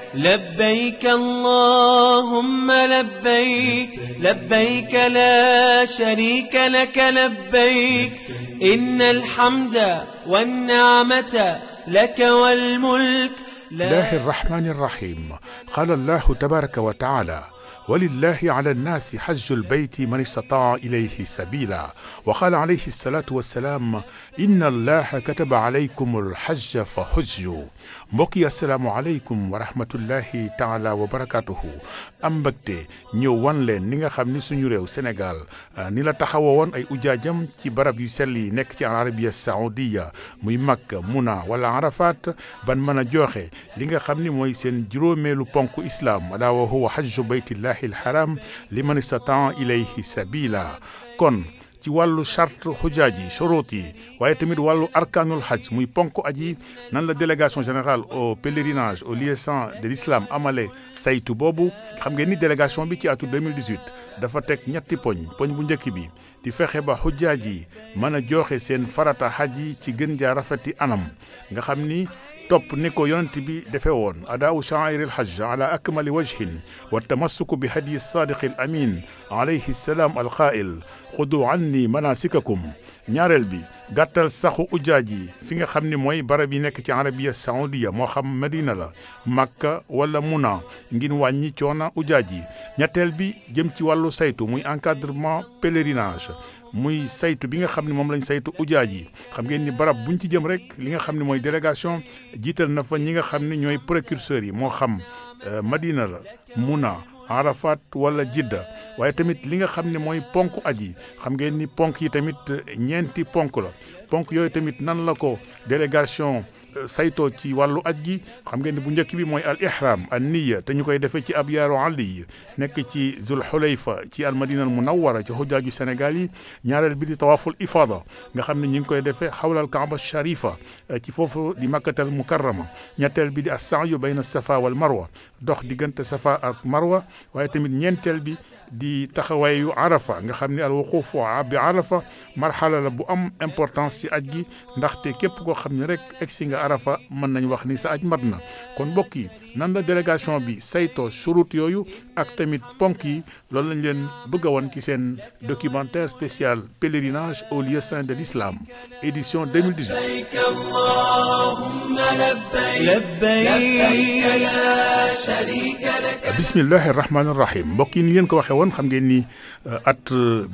لبيك اللهم لبيك لبيك لا شريك لك لبيك إن الحمد والنعمة لك والملك. الله الرحمن الرحيم. قال الله تبارك وتعالى: ولله على الناس حج البيت من استطاع إليه سبيلا. وقال عليه الصلاة والسلام: إن الله كتب عليكم الحج فحجوا. mbokk yi asalaamaaleykum wa rahmatullahi taala wa barakatuhu. am mbégte ñëw wan leen ni nga xam ni suñu réew Sénégal ni la taxawoo woon ay ujaajam ci barab yu sell yi nekk ci Arabia Saoudia muy Makka, Muna wala Arafat ban mën a joxe li nga xam ni mooy seen juróomeelu ponk islam ala wa huwa hajju baytillahi alharam liman istataa ilayhi sabila. kon ci wàllu charte xujaaj yi shurut yi waaye tamit wàllu arkanul hajj muy ponk aji nan la délégation générale au pèlerinage au lieu saint de l'islam amale saytu boobu. xam ngeen ni délégation bi ci atu 2018 dafa teg ñetti poñ bu njëkk bi di fexe ba xujaaj yi mën a joxe seen farata hajj yi ci gën jaa rafeti anam nga xam ni topp ni ko yonent bi defee woon adaawu sha'airil hajj ala akmali wajhin wa tamassuku bi hadyi sadiqi al amin alayhi salaam al qaa'il xudu anni manasikakum. ñaareel bi gàttal saxu ujaaj yi fi nga xam ni mooy barab yi nekk ci Arabia Saoudia moo xam Medina la, Makka wala Muna ngir wàññi coona ujaaj yi. ñetteel bi jëm ci wàllu saytu muy encadrement pèlerinage muy saytu bi nga xam ne moom lañ saytu ujaaj yi. xam ngeen ni barab buñ ci jëm rek li nga xam ne mooy délégation jiital na fa ñi nga xam ne ñooy précurseurs yi moo xam Madina la, Muna, Arafat wala Jidda. waaye tamit li nga xam ne mooy ponk aji xam ngeen ni ponk yi tamit ñeenti ponk la. ponk yooyu tamit nan la ko délégation saytoo ci wàllu aj gi. xam ngeen ni bu njëkk bi mooy al ihram an niya te ñu koy defee ci ab yaaru ali nekk ci zul xulayfa ci al madina al munawwara ci xujaaju Sénégal yi. ñaareel bi di tawaful ifada nga xam ne ñu ngi koy defee xawla al kaaba sharifa ci foofu di makkatal mukarrama. ñetteel bi di as sa'yu bayna safa wal marwa dox diggante safa ak marwa. waaye tamit ñeenteel bi di taxawaayu arafa nga xam ne al wuqufu bi arafa marxala la bu am importance ci aj gi ndaxte képp koo xam ne rek egsi nga arafa mën nañ wax ni sa aj mat na. kon mbokk yi nan la délégation bi saytoo surut yooyu ak tamit ponk yi loolu lañ leen bëgg a woon ci seen documentaire spécial pèlerinage au lieu saint de l'islam édition 2018. bismillahi rahmaani rahim. mbokk yi ni leen ko waxee woon xam ngeen ni at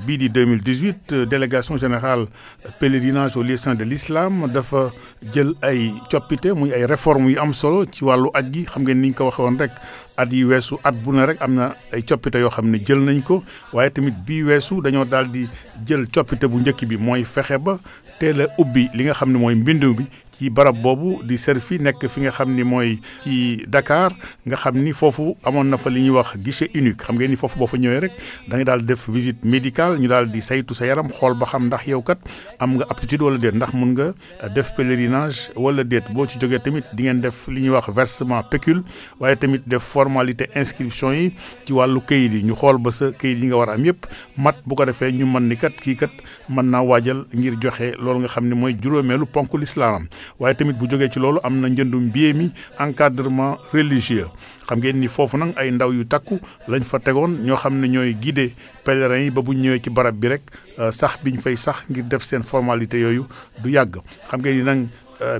bii di 2018 délégation générale pèlerinage au lieu saint de l'islam dafa jël ay coppite muy ay réformes yu am solo ci wàllu aj gi. xam ngeen ni ñu ko waxee woon rek at yi weesu at bu ne rek am na ay coppite yoo xam ne jël nañ ko waaye tamit bii weesu dañoo daal di jël coppite bu njëkk bi mooy fexe ba teel a ubbi li nga xam ne mooy mbindu bi ci barab boobu di Serfi nekk fi nga xam ni mooy ci Dakar nga xam ni foofu amoon na fa li ñuy wax guichet unique. xam ngeen ni foofu boo fa ñëwee rek da ngay daal def visite médicale ñu daal di saytu sa yaram xool ba xam ndax yow kat am nga aptitude wala déet ndax mun nga def pèlerinage wala déet. boo ci jógee tamit di ngeen def li ñuy wax versement pécule waaye tamit def formalité inscription yi ci wàllu këyit yi ñu xool ba sa këyit yi nga war a am yëpp mat bu ko defee ñu mën ni kat kii kat mën naa waajal ngir joxe loolu nga xam ne mooy juróomeelu ponk l'islam. waaye tamit bu jógee ci loolu am na njëndum billet mi encadrement religieux. xam ngeen ni foofu nag ay ndaw yu takku lañ fa tegoon ñoo xam ne ñooy guider pèlerins yi ba bu ñëwee ci barab bi rek sax biñ fay sax ngir def seen formalité yooyu du yàgg. xam ngeen ni nag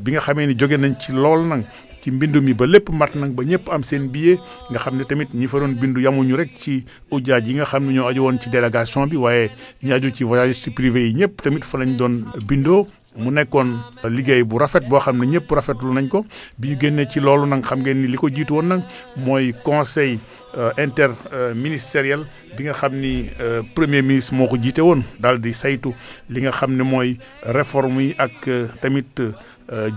bi nga xamee ni jóge nañ ci lool nag ci mbindu mi ba lépp mat nag ba ñëpp am seen billet nga xam ne tamit ñi fa doon bindu yamuñu rek ci ujaaj yi nga xam ne ñoo aju woon ci délégation bi waaye ñi aju ci voyage privé yi ñëpp tamit fa lañ doon bindoo. mu nekkoon liggéey bu rafet boo xam ne ñëpp rafetlu nañ ko. bi ñu génnee ci loolu nag xam ngeen ni li ko jiitu woon nag mooy conseil interministériel bi nga xam ni premier ministre moo ko jiite woon daal di saytu li nga xam ne mooy réforme yi ak tamit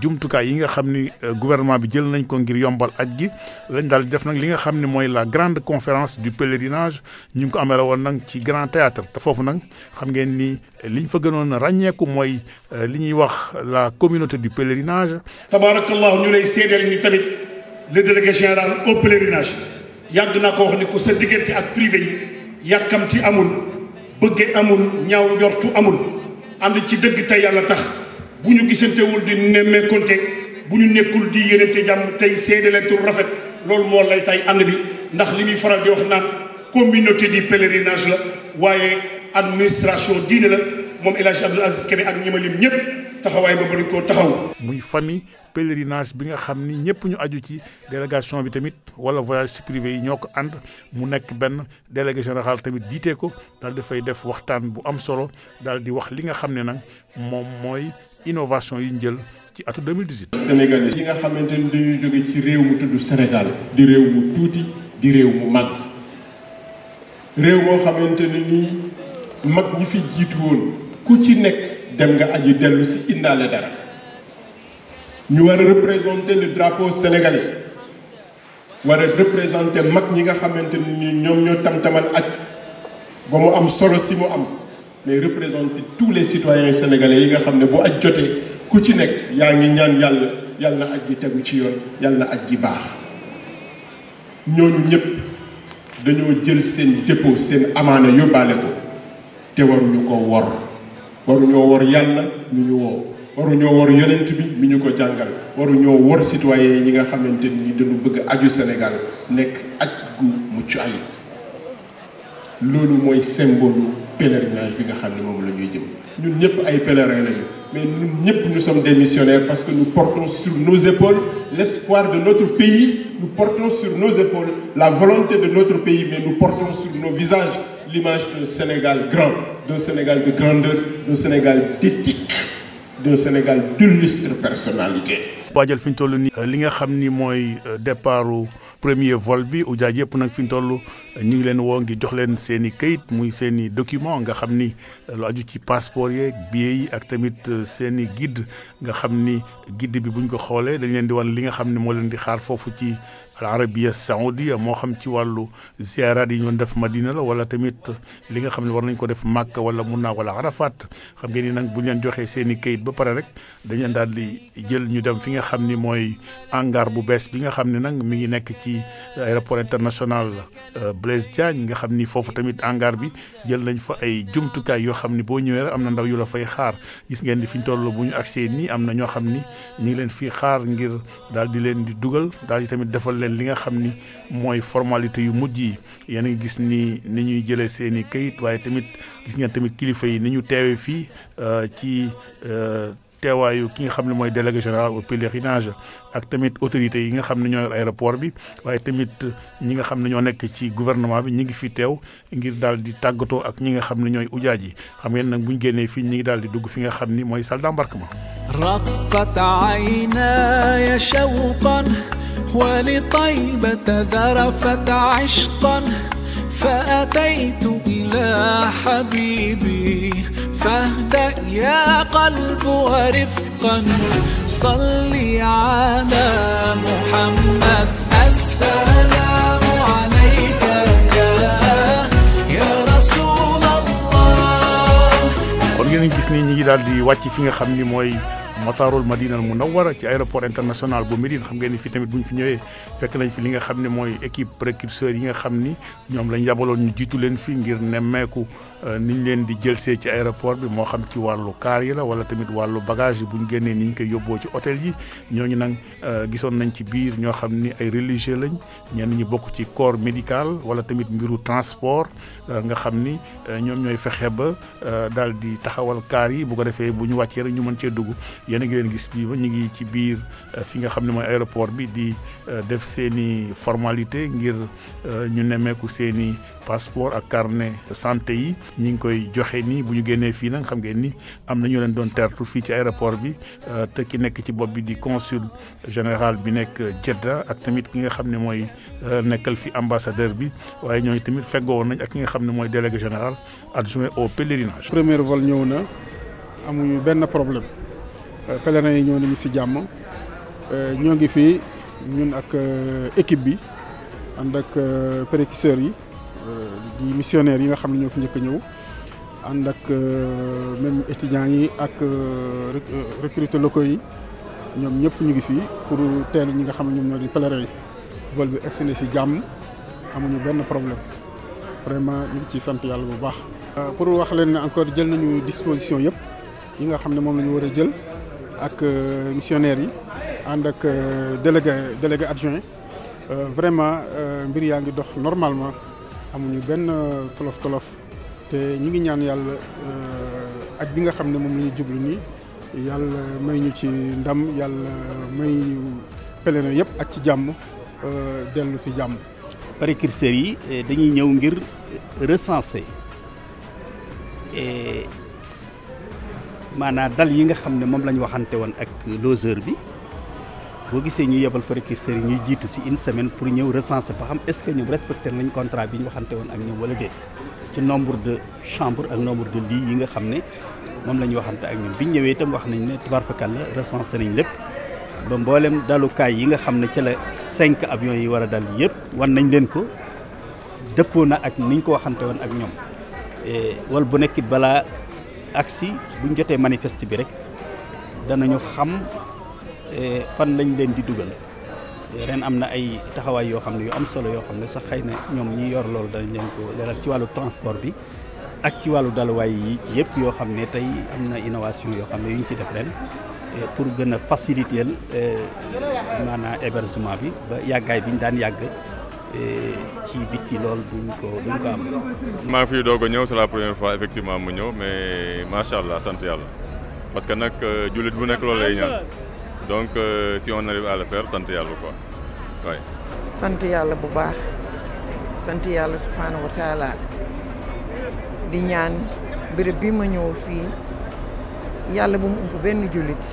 jumtukaay yi nga xam ni gouvernement bi jël nañ ko ngir yombal aj gi. lañ daal di def nag li nga xam ne mooy la grande conférence du pèlerinage ñu ngi ko amee la woon nag ci grand théâtre te foofu nag xam ngeen ni liñ fa gënoon ràññeeku mooy li ñuy wax la communauté du pèlerinage. tabaarakallahu ñu lay seedeel ni tamit le délégué général au pèlerinage yàgg naa ko wax ni ko sa diggante ak privé yi yàkkamti amul bëgge amul ñaaw njortu amul ànd ci dëgg te yàlla tax. bu ñu gisantewul di nemmeekonte bu ñu nekkul di yénente jàmm tey seedelentu rafet loolu moo lay tay ànd bi ndax li muy faral di wax naan communauté du pèlerinage la waaye administration diine la moom El Hadj Abdoul Aziz Kébé ak ñi ma lim ñëpp taxawaay boobu dañ koo taxaw. muy famille pèlerinage bi nga xam ni ñëpp ñu aju ci délégation bi tamit wala voyage privé yi ñoo ko ànd mu nekk benn délégué général tamit jiite ko daal di fay def waxtaan bu am solo daal di wax li nga xam ne nag moom mooy innovation yi ñu jël ci atu 2018. Sénégalais yi nga xamante ni dañuy jóge ci réew mu tudd Sénégal di réew mu tuuti di réew mu màgg réew moo xamante ne nii mag ñi fi jiitu woon ku ci nekk dem nga aji dellu si indaale dara ñu war a représenter le drapeau sénégalais war a représenter mag ñi nga xamante ne nii ñoom ñoo tam-tamal aj ba mu am solo si mu am mais représenter tous les citoyens sénégalais yi nga xam ne bu aj jotee ku ci nekk yaa ngi ñaan yàlla yàlla na aj gi tegu ci yoon yàlla na aj gi baax ñooñu ñëpp dañoo jël seen dépôt seen amaana yóbbaale ko te waruñu ko wor waruñoo wor yàlla mi ñu woo waruñoo wor yonent bi mi ñu ko jàngal waruñoo wor citoyen yi nga xamante ni dañu bëgg aju Sénégal nekk aj gu mucc ayib loolu mooy symbole pèlerinage bi nga xam ne moom la ñuy jëm ñun ñëpp ay pèlerins lañu mais ñun ñëpp nous sommes des missionnaires parce que nous portons sur nos épaules l'espoir de notre pays nous portons sur nos épaules la volonté de notre pays mais nous portons sur nos visages l'image d'un Sénégal grand d'un Sénégal de grandeur d'un Sénégal d'éthique d'un Sénégal d'illustre personnalité. waajal fi ñu toll nii li nga xam ni mooy départu premier vol bi ujaaj yëpp nag fi ñu toll ñu ngi leen woo ngi jox leen seen i kayit muy seen i document nga xam ni lu aju ci passeport yeeg billets yi ak tamit seen i guide nga xam ni guide bi buñ ko xoolee dañ leen di wan li nga xam ne moo leen di xaar foofu ci al arabia saoudia moo xam ci wàllu ziaraat yi ñu def Madina la wala tamit li nga xam ne war nañ ko def Makka wala Munna wala Arafat xam ngeen ni nag bu ñu leen joxee seen i kayit ba pare rek dañ leen daal di jël ñu dem fi nga xam ni mooy hangar bu bees bi nga xam ne nag mi ngi nekk ci aéroport international Blaise Diagne nga xam ni foofu tamit hangar bi jël nañ fa ay jumtukaay yoo xam ni boo ñëwee rek am na ndaw yu la fay xaar gis ngeen ni fi ñu toll bu ñu agsee nii am na ñoo xam ni ñu ngi leen fii xaar ngir daal di leen di dugal daal di tamit defal leen li nga xam ni mooy formalité yu mujj yi yéen a ngi gis ni ñuy jëlee seen i kayit waaye tamit gis ngeen tamit kilifa yi ni ñu teewee fii ci teewaayu ki nga xam ne mooy délégué général au pèlerinage ak tamit autorités yi nga xam ne ñoo yor aéroport bi waaye tamit ñi nga xam ne ñoo nekk ci gouvernement bi ñi ngi fi teew ngir daal di tàggatoo ak ñi nga xam ne ñooy ujaaj yi xam ngeen nag bu ñu génnee fii ñi ngi daal di dugg fi nga xam ni mooy salle d'embarquement. رقت عيناي شوقا ولطيبة ذرفت عشقا فأتيت إلى حبيبي فاهدأ يا قلب ورفقا صلي على محمد السلام عليك يا رسول الله. kon ngeen gis ni ñi ngi daal di wàcc fi nga xam ni mooy Matarul Madina al Munawwara ci aéroport international bu Médine xam ngeen ni fii tamit bu ñu fi ñëwee fekk nañ fi li nga xam ne mooy équipe précurseur yi nga xam ni ñoom lañ yabaloon ñu jiitu leen fi ngir nemmeeku niñ leen di jëlsee ci aéroport bi moo xam ci wàllu kaar yi la wala tamit wàllu bagage yi bu ñu génnee ni ñu koy yóbboo ci hôtel yi ñooñu nag gisoon nañ ci biir ñoo xam ni ay religieux lañ ñenn ñi bokk ci corps médical wala tamit mbiru transport nga xam ni ñoom ñooy fexe ba daal di taxawal kaar yi bu ko defee bu ñu wàccee rek ñu mën cee dugg yéen a ngi leen gis bii ba ñu ngi ci biir fi nga xam ne mooy aéroport bi di def seen i formalité ngir ñu nemmeeku seen i passeport ak carnet santé yi ñi ngi koy joxe nii bu ñu génnee fii nag xam ngeen ni am na ñu leen doon tertu fii ci aéroport bi te ki nekk ci bopp bi di consul général bi nekk Jeddah ak tamit ki nga xam ne mooy nekkal fi ambassadeur bi waaye ñooñu tamit feggoo nañ ak ki nga xam ne mooy délégué général adjoint au pèlerinage. premier vol ñëw na amuñu benn problème pèlerins yi ñëw nañu ci jàmm ñoo ngi fii ñun ak équipe bi ànd ak précurseurs yi di missionnaires yi nga xam ne ñoo fi njëkk a ñëw ànd ak même étudiants yi ak recruteurs locaux yi ñoom ñëpp ñu ngi fii pour teel ñi nga xam ne ñoom ñoo di pèlerins yi vol bi egsi na ci jàmm amuñu benn problème vraiment ñu ngi ciy sant yàlla bu baax. pour wax leen ne encore jël nañu disposition yëpp yi nga xam ne moom la ñu war a jël ak missionnaires yi ànd ak délégué adjoint vraiment mbir yaa ngi dox normalement amuñu benn tolof te ñu ngi ñaan yàlla ak bi nga xam ne moom la ñu jublu nii yàlla may ñu ci ndam yàlla may ñu pèlerin yëpp ak ci jàmm dellu si jàmm. précurseurs yi dañuy ñëw ngir recenser maanaam dal yi nga xam ne moom la ñu waxante woon ak logeur bi boo gisee ñu yebal précurseurs yi ñuy jiitu si une semaine pour ñëw recenser ba xam est-ce que ñoom respecté nañ contrat bi ñu waxante woon ak ñoom wala déet ci nombre de chambres ak nombre de lits yi nga xam ne moom la ñu waxante ak ñoom bi ñu ñëwee itam wax nañ ne tubaarfakalla recensé nañ lépp ba mboolem dalukaay yi nga xam ne ci la 5 avions yi war a dal yëpp wan nañ leen ko dëppoo na ak niñ ko waxante woon ak ñoom wal bu nekkit balaa agsi buñ jotee manifeste bi rek danañu xam fan lañ leen di dugal ren am na ay taxawaay yoo xam ne yu am solo yoo xam ne sax xëy na ñoom ñi yor loolu danañ leen ko leeral ci wàllu transport bi ak ci wàllu daluwaay yi yëpp yoo xam ne tey am na innovation yoo xam ne yu ñu ci def ren pour gën a faciliter maanaam hébergement bi ba yàggaay bi ñu daan yàgg ci bitti lool duñ ko am. maa ngi fiy doog a ñëw c'est la première fois effectivement mu ñëw mais macha allah sant yàlla parce que nag jullit bu nekk loolu lay ñaan donc si on arrive à le faire sant yàlla quoi waay. sant yàlla bu baax sant yàlla subhanahu wa taala di ñaan béréb bi ma ñëw fii yàlla bu mu ump benn jullit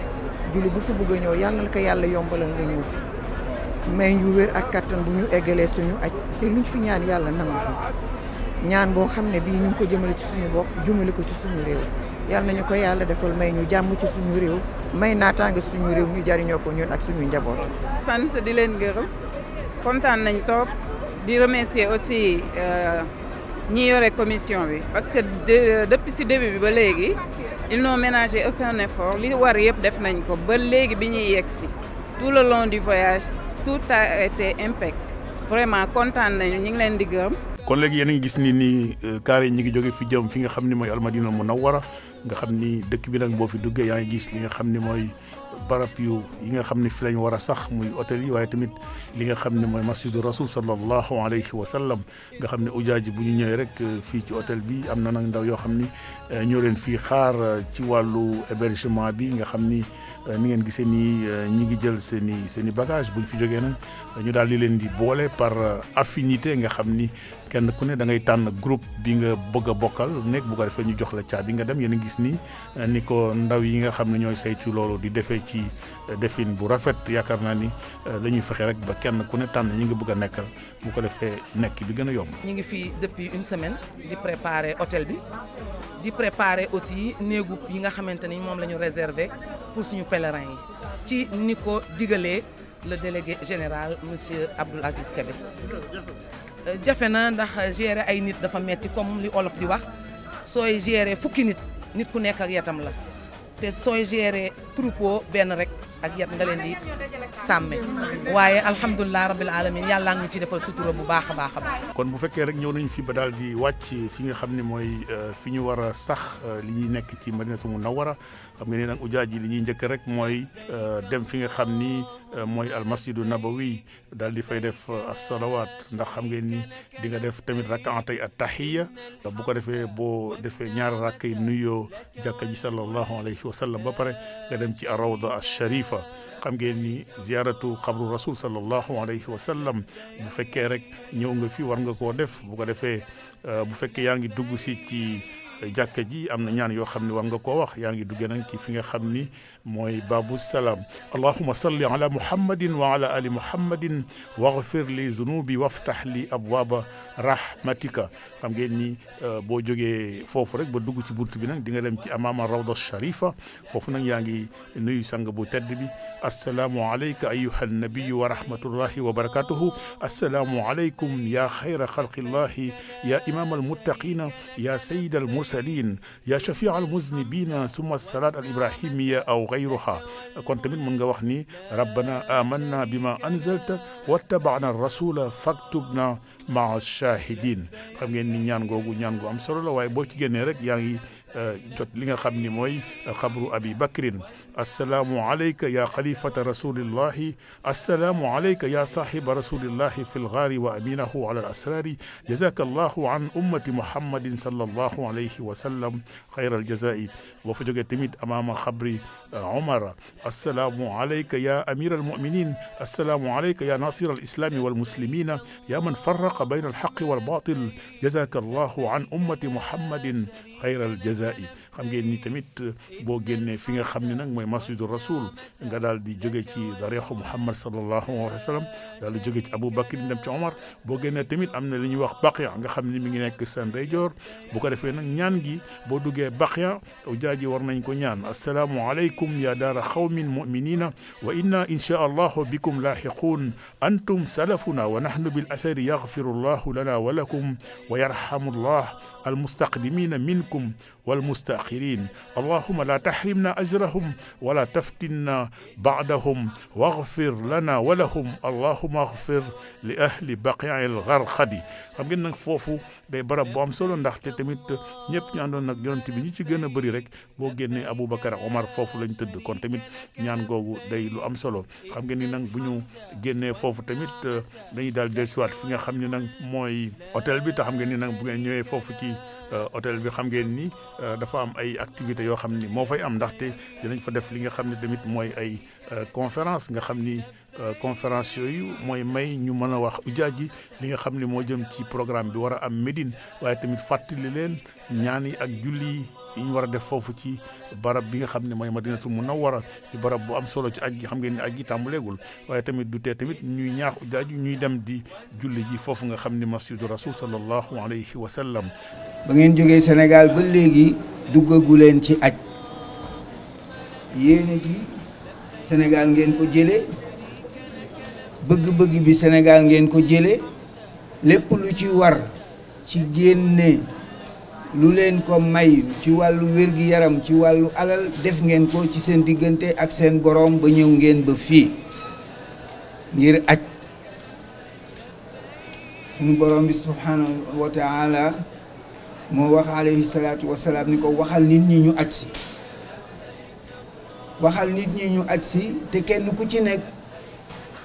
bu fi bëgg a ñëw yàlla na ko yàlla yombalal nga ñëw fii. may ñu wér ak kattan bu ñu eggalee suñu aj te luñ fi ñaan yàlla nangu ko ñaan boo xam ne bii ñu ngi ko jëmale ci suñu bopp jëmale ko ci suñu réew yàlla nañu ko yàlla defal may ñu jàmm ci suñu réew may naataange suñu réew ñu jariñoo ko ñun ak suñu njaboot. sant di leen gërëm kontaan nañ trop di remercier aussi ñi yore commission bi parce que depuis si début bi ba léegi ils n'ont ménagé aucun effort li war yëpp def nañ ko ba léegi bi ñuy yegsi tout le long du voyage. Tout a été impec vraiment kontaan nañu ñu ngi leen di gërëm. kon léegi yéen a ngi gis ni kaar yi ñu ngi jóge fi jëm fi nga xam ni mooy almadina munawwara nga xam ni dëkk bi nag boo fi duggee yaa ngi gis li nga xam ni mooy barab yi nga xam ni fi lañ war a sax muy hôtel yi waaye tamit li nga xam ne mooy masjidu rasul sallallahu alayhi wa sallam nga xam ne ujaaji bu ñu ñëwee rek fii ci hôtel bi am na nag ndaw yoo xam ni ñoo leen fii xaar ci wàllu hébergement bi nga xam ni ni ngeen gisee nii ñi ngi jël seen i bagage bu ñu fi jógee nag ñu daal di leen di boole par affinité nga xam ni kenn ku ne da ngay tànn groupe bi nga bëgg a bokkal nekk bu ko defee ñu jox la caabi nga dem yéen a gis ni ni ko ndaw yi nga xam ne ñooy saytu loolu di defee ci defin bu rafet yaakaar naa ni dañuy fexe rek ba kenn ku ne tànn ñi nga bëgg a nekkal bu ko defee nekk bi gën a yomb. ñu ngi fii depuis une semaine di préparer hôtel bi di préparer aussi néegu yi nga xamante ni moom la ñu réservé pour suñu pèlerins yi ci ni ko digalee le délégué général monsieur Abdoul Aziz Kébé. jafe na ndax gérer ay nit dafa metti comme li olof di wax sooy gérer fukki nit ku nekk ak yatam la te sooy gérer troupeau benn rek ak yat nga leen di sàmme waaye alhamdulilah rabbil alamin yàllaa ngi ci defal sutura bu baax a baax a baax. kon bu fekkee rek ñëw nañ fi ba daal di wàcc fi nga xam ne mooy fi ñu war a sax li ñuy nekk ci madinatu munawwara xam nga ne nag ujaaj yi li ñuy njëkk rek mooy dem fi nga xam ni mooy almasjidu nabawi daal di fay def asalawaat ndax xam ngeen ni di nga def tamit rakaatay at-tahiyya bu ko defee boo defee ñaari rakk yi nuyoo jàkka ji sallallahu alayhi wa sallam ba pare nga dem ci arawda ash-sharifa xam ngeen ni ziaratu xabru rasul sallallahu alayhi wa sallam bu fekkee rek ñëw nga fi war nga koo def bu ko defee bu fekkee yaa ngi dugg si ci jàkka ji am na ñaan yoo xam ne war nga koo wax yaa ngi duggee nag ci fi nga xam ni mooy baabu salaam allahuma salli ala muhammadin wa ala ali muhammadin waghfir li zunubi waftax li abwaaba rahmatika xam ngeen ni boo jógee foofu rek ba dugg ci bunt bi nag di nga dem ci amaama rawda sharifa foofu nag yaa ngi nuyu sang bu tedd bi assalaamu alayka ayuha nabiyu wa rahmatullahi wa barakatuhu assalaamu alaykum ya xayra xalqillahi ya imam almuttaqina ya sayid almursalin ya shafia almuznibina summa salaat al ibrahimiya aw gayruha kon tamit mën nga wax ni rabbana amanna bima anzalta wattabana rasula faktubna maa shahidin xam ngeen ni ñaan googu ñaan gu am solo la waaye boo ci génnee rek yaa ngi jot li nga xam ni mooy xabru abi bakrin assalaamu alayka ya xalifata rasulillahi assalaamu alayka ya saaxiba rasulillahi fi lgaari wa aminahu ala al asraari jazaka allahu an ummati muhammadin sallallahu alayhi wa sallam xayra al jazaa'i boo fa jógee tamit amaama xabri Omar assalaamu alayka ya amira al muminin assalaamu alayka ya nasira al islami wal muslimina ya man farraqa bayna al xaqi wal baatil jazaka allahu an ummati muhammadin xayra al jazaa'i xam ngeen ni tamit boo génnee fi nga xam ne nag mooy masjidu rasul nga daal di jóge ci dareexu muhammad sallallahu alayhi wa sallam daal di jóge ci abou bakr dem ci omar boo génnee tamit am na li ñuy wax baqiya nga xam ne mi ngi nekk sa ndeyjoor bu ko defee nag ñaan gi boo duggee baqiya ujaaji war nañ ko ñaan assalaamu alaykum ya daara xawmin muminina wa inna insha allahu bikum laaxiquun antum salafuna wa nahnu bil athari yaxfiru allahu lana wa lakum wa yarhamu allah المستقدمين منكم والمستأخرين اللهم لا تحرمنا أجرهم ولا تفتنا بعدهم واغفر لنا ولهم اللهم اغفر لأهل بقيع الغرقد xam ngeen nag foofu day barab bu am solo ndaxte tamit ñëpp ñu àndoon nag yonent bi ñi ci gën a bëri rek boo génnee Aboubacar ak Omar foofu lañ tëdd kon tamit ñaan googu day lu am solo xam ngeen ni nag bu ñu génnee foofu tamit dañuy daal dellusiwaat fi nga xam ne nag mooy hôtel bi te xam ngeen ni nag bu ngeen ñëwee foofu ci hôtel bi xam ngeen ni dafa am ay activités yoo xam ni moo fay am ndaxte dinañ fa def li nga xam ne tamit mooy ay conférence nga xam ni conférence yooyu mooy may ñu mën a wax ujaaj ji li nga xam ne moo jëm ci programme bi war a am Médine waaye tamit fàttali leen ñaan yi ak julli yi ñu war a def foofu ci barab bi nga xam ne mooy Madinatul Munawwara di barab bu am solo ci aj gi xam ngeen ni aj gi tàmbaleegul waaye tamit du tee tamit ñuy ñaax ujaaj ñuy dem di julli ji foofu nga xam ne masjidu rasul sallallahu alayhi wa sallam. ba ngeen jógee Sénégal ba léegi duggagu leen ci aj yéene ji Sénégal ngeen ko jëlee bëgg-bëgg bi Sénégal ngeen ko jëlee lépp lu ci war ci génne lu leen ko may ci wàllu wér-gi-yaram ci wàllu alal def ngeen ko ci seen diggante ak seen boroom ba ñëw ngeen ba fii ngir aj suñu boroom bi subhanahu wa taala moo wax alayhi salaatu wasalaam ni ko waxal nit ñi ñu aj si waxal nit ñi ñu aj si te kenn ku ci nekk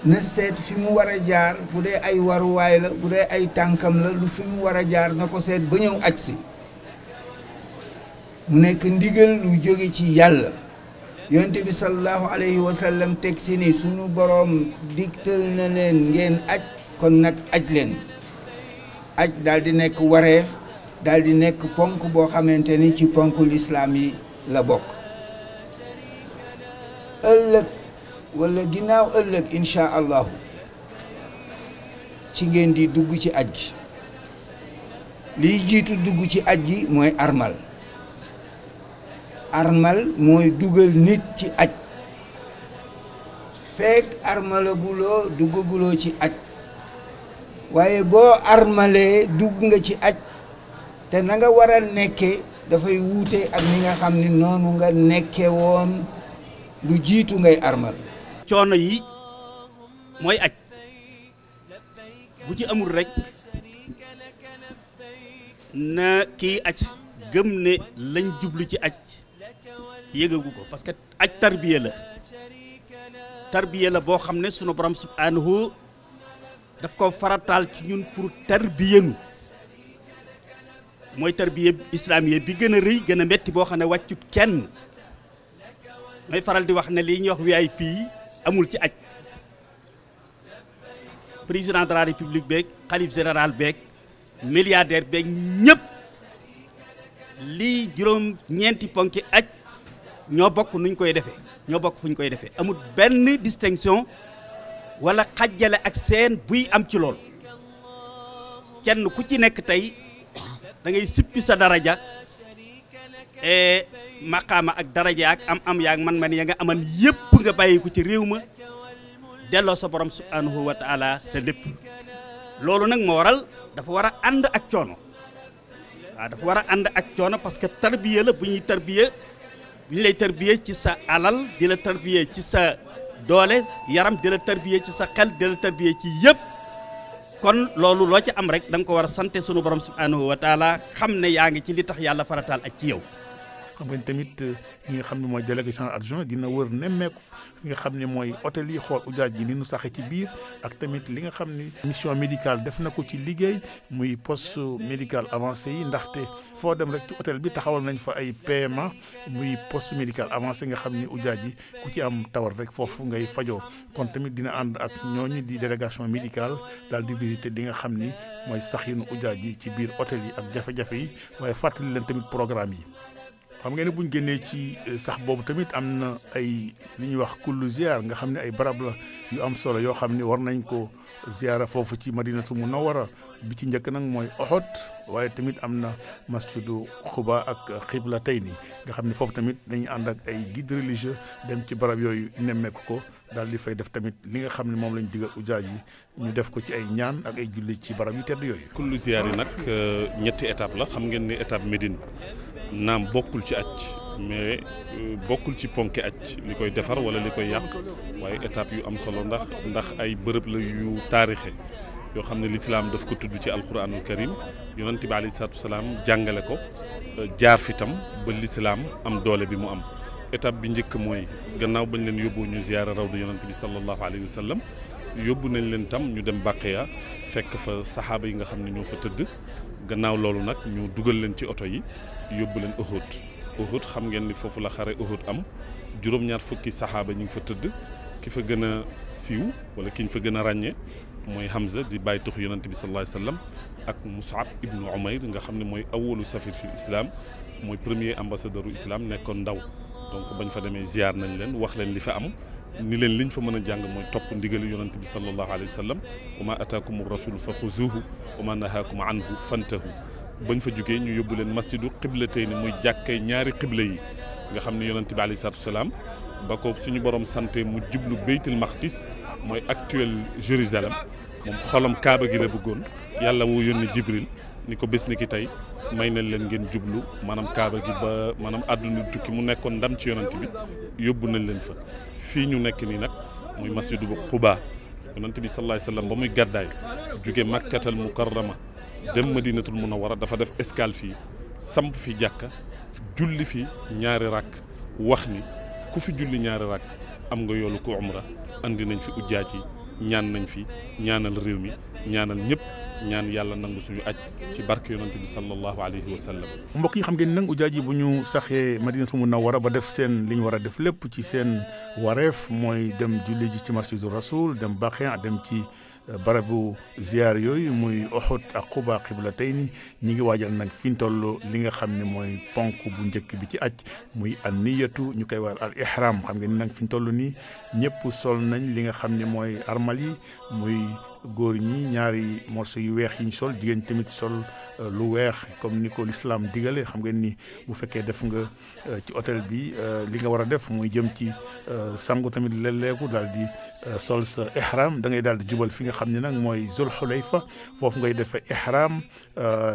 na seet fi mu war a jaar bu dee ay waruwaay la bu dee ay tànkam la lu fi mu war a jaar na ko seet ba ñëw aj si mu nekk ndigal lu jóge ci yàlla yonte bi sallallahu alayhi wa sallam teg si ni sunu boroom digtal na leen ngeen aj kon nag aj leen aj daal di nekk wareef daal di nekk ponk boo xamante ni ci ponk lislaam yi la bokk ëllëg wala ginnaaw ëllëg incha allahu ci ngeen di dugg ci aj gi liy jiitu dugg ci aj gi mooy armal armal mooy dugal nit ci aj fekk armalaguloo duggaguloo ci aj waaye boo armalee dugg nga ci aj te na nga war a nekke dafay wuute ak ni nga xam ni noonu nga nekke woon lu jiitu ngay armal coono yi mooy aj bu ci amul rek na kii aj gëm ne lañ jublu ci aj yëgagu ko parce que aj tarbiya la boo xam ne sunu borom subhanahu daf ko farataal ci ñun pour tarbiyanu mooy tarbiya islamiye bi gën a rëy gën a metti boo xam ne wàccut kenn may faral di wax ne lii ñuy wax VIP amul ci aj président de la république beeg xalif général beeg milliardaire beeg ñëpp lii juróom ñeenti ponki aj ñoo bokk nuñ koy defee ñoo bokk fu ñu koy defee amul benn distinction wala xajjale ak seen buy am ci lool kenn ku ci nekk tey da ngay sippi sa daraja maqaama ak daraja ak am yaak man ya nga aman yépp nga bàyyi ko ci réew ma delloo sa borom subhanahu wa taala sa lépp loolu nag moo waral dafa war a ànd ak coono waaw dafa war a ànd ak coono parce que tarbiya la bu ñu lay tarbiya ci sa alal di la tarbiya ci sa doole yaram di la tarbiya ci sa xel di la tarbiya ci yëpp kon loolu loo ci am rek da nga ko war a sante sunu borom subhanahu wa taala xam ne yaa ngi ci li tax yàlla farataal ak ci yow xam nga tamit ñi nga xam ne mooy délégué général adjoint dina wër nemmeeku fi nga xam ne mooy hôtel yi xool ujaaj ji ni nu saxe ci biir ak tamit li nga xam ni mission médicale def na ko ci liggéey muy poste médical avancé yi ndaxte foo dem rek ci hôtel bi taxawal nañ fa ay PMA muy poste médical avancé nga xam ni ujaaj ji ku ci am tawar rek foofu ngay fajoo kon tamit dina ànd ak ñooñu di délégation médicale daal di visiter li nga xam ni mooy saxinu ujaaj ji ci biir hôtel yi ak jafe-jafe yi waaye fàttali leen tamit programme yi. xam ngeen ne buñ génnee ci sax boobu tamit am na ay li ñuy wax kullu ziar nga xam ne ay barab la yu am solo yoo xam ne war nañ ko ziara foofu ci madinatu munawwara bi ci njëkk nag mooy Uhud waaye tamit am na masjidu Quba ak Qiblatayni nga xam ne foofu tamit dañuy ànd ak ay guide religieux dem ci barab yooyu nemmeeku ko daal di fay def tamit li nga xam ne moom lañ digal ujaaj yi ñu def ko ci ay ñaan ak ay julli ci barab yu tedd yooyu. kullu ziar yi nag ñetti étape la xam ngeen ne étape Médine naam bokkul ci aj mais bokkul ci ponki aj li koy defar wala li koy yàq waaye étape yu am solo ndax ay bërëb la yu taarixe yoo xam ne lislaam daf ko tudd ci alquranul karim yonent bi alayhi salaatu wasalaam jàngale ko jaar fi tam ba lislaam am doole bi mu am. étape bi njëkk mooy gannaaw bañ leen yóbbu ñu ziyaara rawdu yonent bi sallallahu alayhi wa sallam yóbbu nañ leen tam ñu dem Baqiya fekk fa saxaaba yi nga xam ne ñoo fa tëdd gannaaw loolu nag ñu dugal leen ci oto yi yóbbu leen Uhud xam ngeen ni foofu la xare Uhud am juróom-ñaar fukki saxaaba ñu ngi fa tëdd ki fa gën a siiw wala ki ñu fa gën a ràññee mooy Hamza di bàyyi tux yonent bi sallallahu alayhi wa sallam ak Mus'ab ibnu Umayr nga xam ne mooy awalu safir fi islam mooy premier ambassadeur u islam nekkoon ndaw donc bañ fa demee ziar nañ leen wax leen li fa am ni leen liñ fa mën a jàng mooy topp ndigalu yonent bi sallallahu alayhi wa sallam wa ma ataakum rasulu fa xuzuhu wa ma nahaakum anhu fantahu bañ fa jógee ñu yóbbu leen masjidu qiblatayni muy jàkkay ñaari qibla yi nga xam ne yonent bi alayhi salaatu wasalaam ba ko suñu borom santé mu jublu beytul maqdis mooy actuel Jérusalem moom xolam kaaba gi la bëggoon yàlla woo yónni Jibril ni ko bés ni ki tey may nañ leen ngeen jublu maanaam kaaba gi ba maanaam àdduna tukki mu nekkoon ndam ci yonent bi yóbbu nañ leen fa fii ñu nekk nii nag muy masjidu bu Quba yonent bi sallallahu alayhi wasallam ba muy gàddaay jóge makkatal mukarrama dem madinatul munawwara dafa def escale fii samp fi jàkka julli fi ñaari rakk wax ni ku fi julli ñaari rakk am nga yoolu ku umra andi nañ fi ujjaaj yi ñaan nañ fi ñaanal réew mi ñaanal ñëpp ñaan yàlla nangu suñu aj ci barke yonent bi sallallahu alayhi wa sallam. mbokk yi xam ngeen nag ujaaj yi bu ñu saxee madinatul munawwara ba def seen li ñu war a def lépp ci seen wareef mooy dem julli ji ci masjidu rasul dem Baqiya dem ci barabu ziar yooyu muy Uhud ak Quba Qiblatayni ñi ngi waajal nag fi ñu toll li nga xam ne mooy ponk bu njëkk bi ci aj muy an niyatu ñu koy wax al ihram xam ngeen nag fi ñu toll nii ñëpp sol nañ li nga xam ne mooy armal yi muy góor ñi ñaari morceau yu weex yi ñu sol jigéen tamit sol lu weex comme ni ko l'islam digale xam ngeen ni bu fekkee def nga ci hôtel bi li nga war a def muy jëm ci sangu tamit lelleeku daal di sol sa ihram da ngay daal di jubal fi nga xam ne nag mooy Zul Xulayfa foofu ngay defee ihram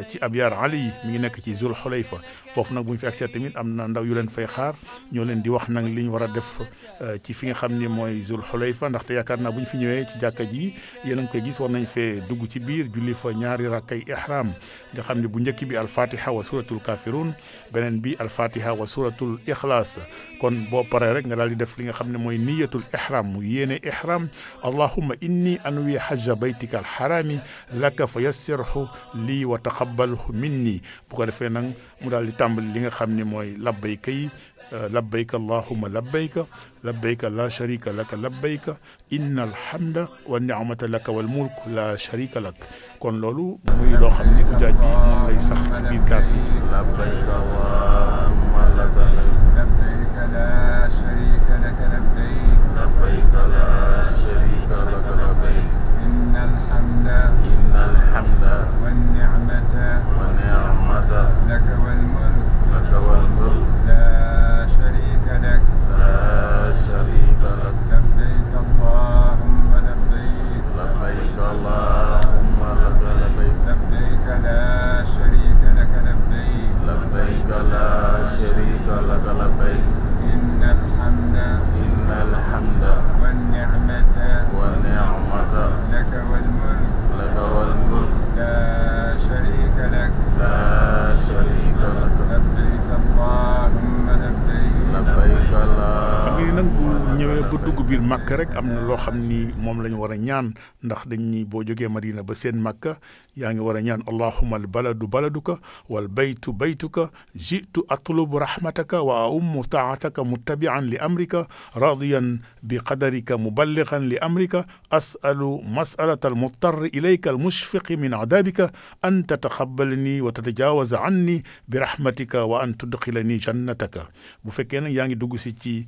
ci Abyar Ali yi mi ngi nekk ci Zul Xulayfa foofu nag bu ñu fi accès tamit am na ndaw yu leen fay xaar ñoo leen di wax nag li ñu war a def ci fi nga xam ne mooy Zul Xulayfa ndaxte yaakaar naa bu ñu fi ñëwee ci jàkka ji yéen a ngi koy gis war nañ fee dugg ci biir julli fa ñaari rakkay ihram nga xam ne bu njëkk bi alfatiha wa suratul kafirun beneen bi alfatiha wa suratul ixlaas kon boo paree rek nga daal di def li nga xam ne mooy niyatul ihram mu yéene ihram allahumma inni anwi hajja baytika alharami laka fa yassirhu lii wa taqabbalhu minni bu ko defee nag mu daal di tàmbali li nga xam ne mooy labbayka yi labbayka allahumma labbayka labbayka la sharika laka labbayka inna alhamda wa ni'mata laka wal mulk la sharika lak kon loolu muy loo xam ne ujaaj bi moom lay sax ci biir kaar bi labbayka allahumma labbayka la sharika laka labbayk labbayka la sharika laka labbayk inna alhamda wa ni'mata laka wal mulk لا شريك لك لبيك اللهم لبيك لبيك اللهم لبيك لبيك لا شريك لك لبيك لبيك لا شريك لك لبيك إن الحمد والنعمة لك والملك nekk rek am na loo xam ni moom la ñu war a ñaan ndax dañ ni boo jógee Madina ba seen Makka yaa ngi war a ñaan allahumma al baladu baladuka wal baytu baytuka jitu atlubu rahmataka wa ummu taataka muttabian li amrika radiyan bi qadarika muballigan li amrika asalu masalata al muttarri ilayka al mushfiqi min adabika an tataqabbalani wa tatajawaza anni bi rahmatika wa an tudxilani jannataka. bu fekkee nag yaa ngi dugg si ci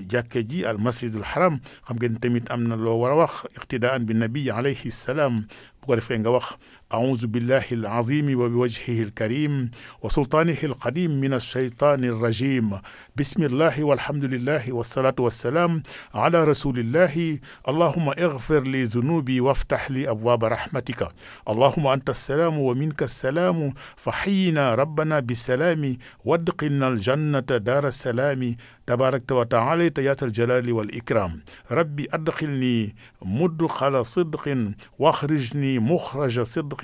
jàkke ji al masjidul haram xam ngeen tamit am na loo war a wax iqtidaan bi nabi alayhi salaam bu ko defee nga wax أعوذ بالله العظيم وبوجهه الكريم وسلطانه القديم من الشيطان الرجيم بسم الله والحمد لله والصلاة والسلام على رسول الله اللهم اغفر لي ذنوبي وافتح لي أبواب رحمتك اللهم أنت السلام ومنك السلام فحينا ربنا بالسلام وادخلنا الجنة دار السلام تباركت وتعالى يا ذا الجلال والإكرام ربي أدخلني مدخل صدق واخرجني مخرج صدق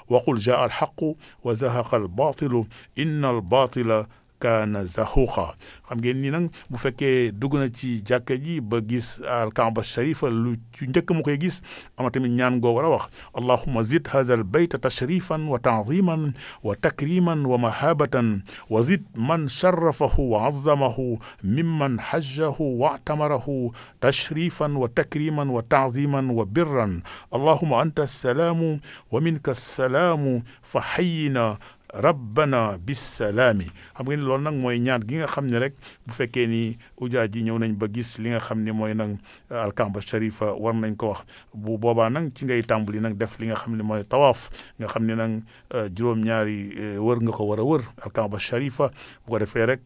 وقل جاء الحق وزهق الباطل إن الباطل kaana zahuqa xam ngeen ni nag bu fekkee dugg na ci jàkka ji ba gis alkaaba sharifa lu ci njëkk mu koy gis ama tamit ñaan goo war a wax allahumma zid hadha al bayta tashrifan wa ta'ziman wa takriman wa mahabatan wa zid man sharrafahu wa azzamahu mimman hajjahu wa i'tamarahu tashrifan wa takriman wa ta'ziman wa birran allahumma anta as-salamu wa minka as-salamu fa hayyina rabbana bisalaami xam nga ni loolu nag mooy ñaan gi nga xam ne rek bu fekkee ni ujaaj ji ñëw nañ ba gis li nga xam ne mooy nag alkaaba sharifa war nañ ko wax bu boobaa nag ci ngay tàmbali nag def li nga xam ne mooy tawaaf nga xam ne nag juróom-ñaari wër nga ko war a wër alkaaba sharifa bu ko defee rek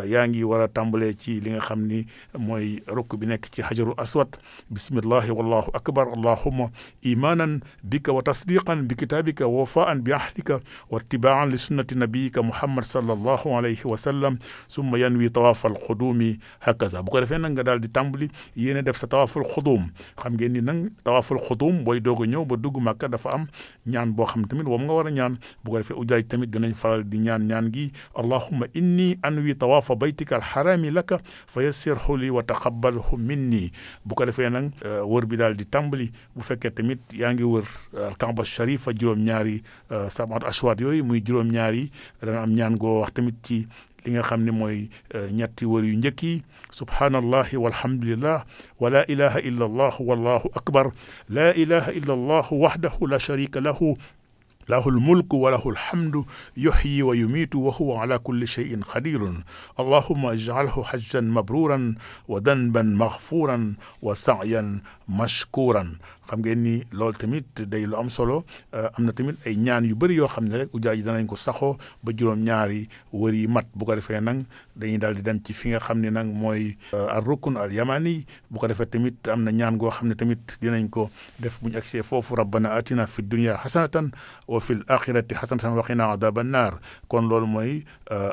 yaa ngi war a tàmbalee ci li nga xam ni mooy rukk bi nekk ci hajarul aswad bismillahi wallahu akbar allahumma imanan bika wa tasdiqan bi kitabika wa wafaan bi ahdika wa ittibaan li sunnati nabiyika muhammad sallallahu alayhi wa sallam summa yanwi tawaafal xuduumi hakaza bu ko defee nag nga daal di tàmbali yéene def sa tawaaful xuduum xam ngeen ni nag tawaaful xuduum booy doog a ñëw ba dugg Màkka dafa am ñaan boo xam tamit moom nga war a ñaan bu ko defee ujaaj tamit dinañ faral di ñaan gi allahumma inni anwi tawaafa baytika alxarami laka fa yassirhu li wa taqabbalhu minni bu ko defee nag wër bi daal di tàmbali bu fekkee tamit yaa ngi wër alkaaba sharifa juróom-ñaari sabat ashwaat yooyu muy juróom-ñaari dana am ñaan goo wax tamit ci li nga xam ne mooy ñetti wër yu njëkk yi subhaanallahi walhamdulillah wa la ilaha illa allah wallahu akbar la ilaha illa allah wahdahu la sharika lahu له الملك وله الحمد يحيي ويميت وهو على كل شيء قدير اللهم اجعله حجا مبرورا وذنبا مغفورا وسعيا مشكورا xam ngeen ni loolu tamit day lu am solo am na tamit ay ñaan yu bëri yoo xam ne rek ujaaj yi danañ ko saxoo ba juróom-ñaari wër yi mat bu ko defee nag dañuy daal di dem ci fi nga xam ne nag mooy ar rukn al yamani bu ko defee tamit am na ñaan goo xam ne tamit dinañ ko def bu ñu agsee foofu rabbana atina fi dunya hasanatan wa fi l axirati hasanatan wa qina adaba annar kon loolu mooy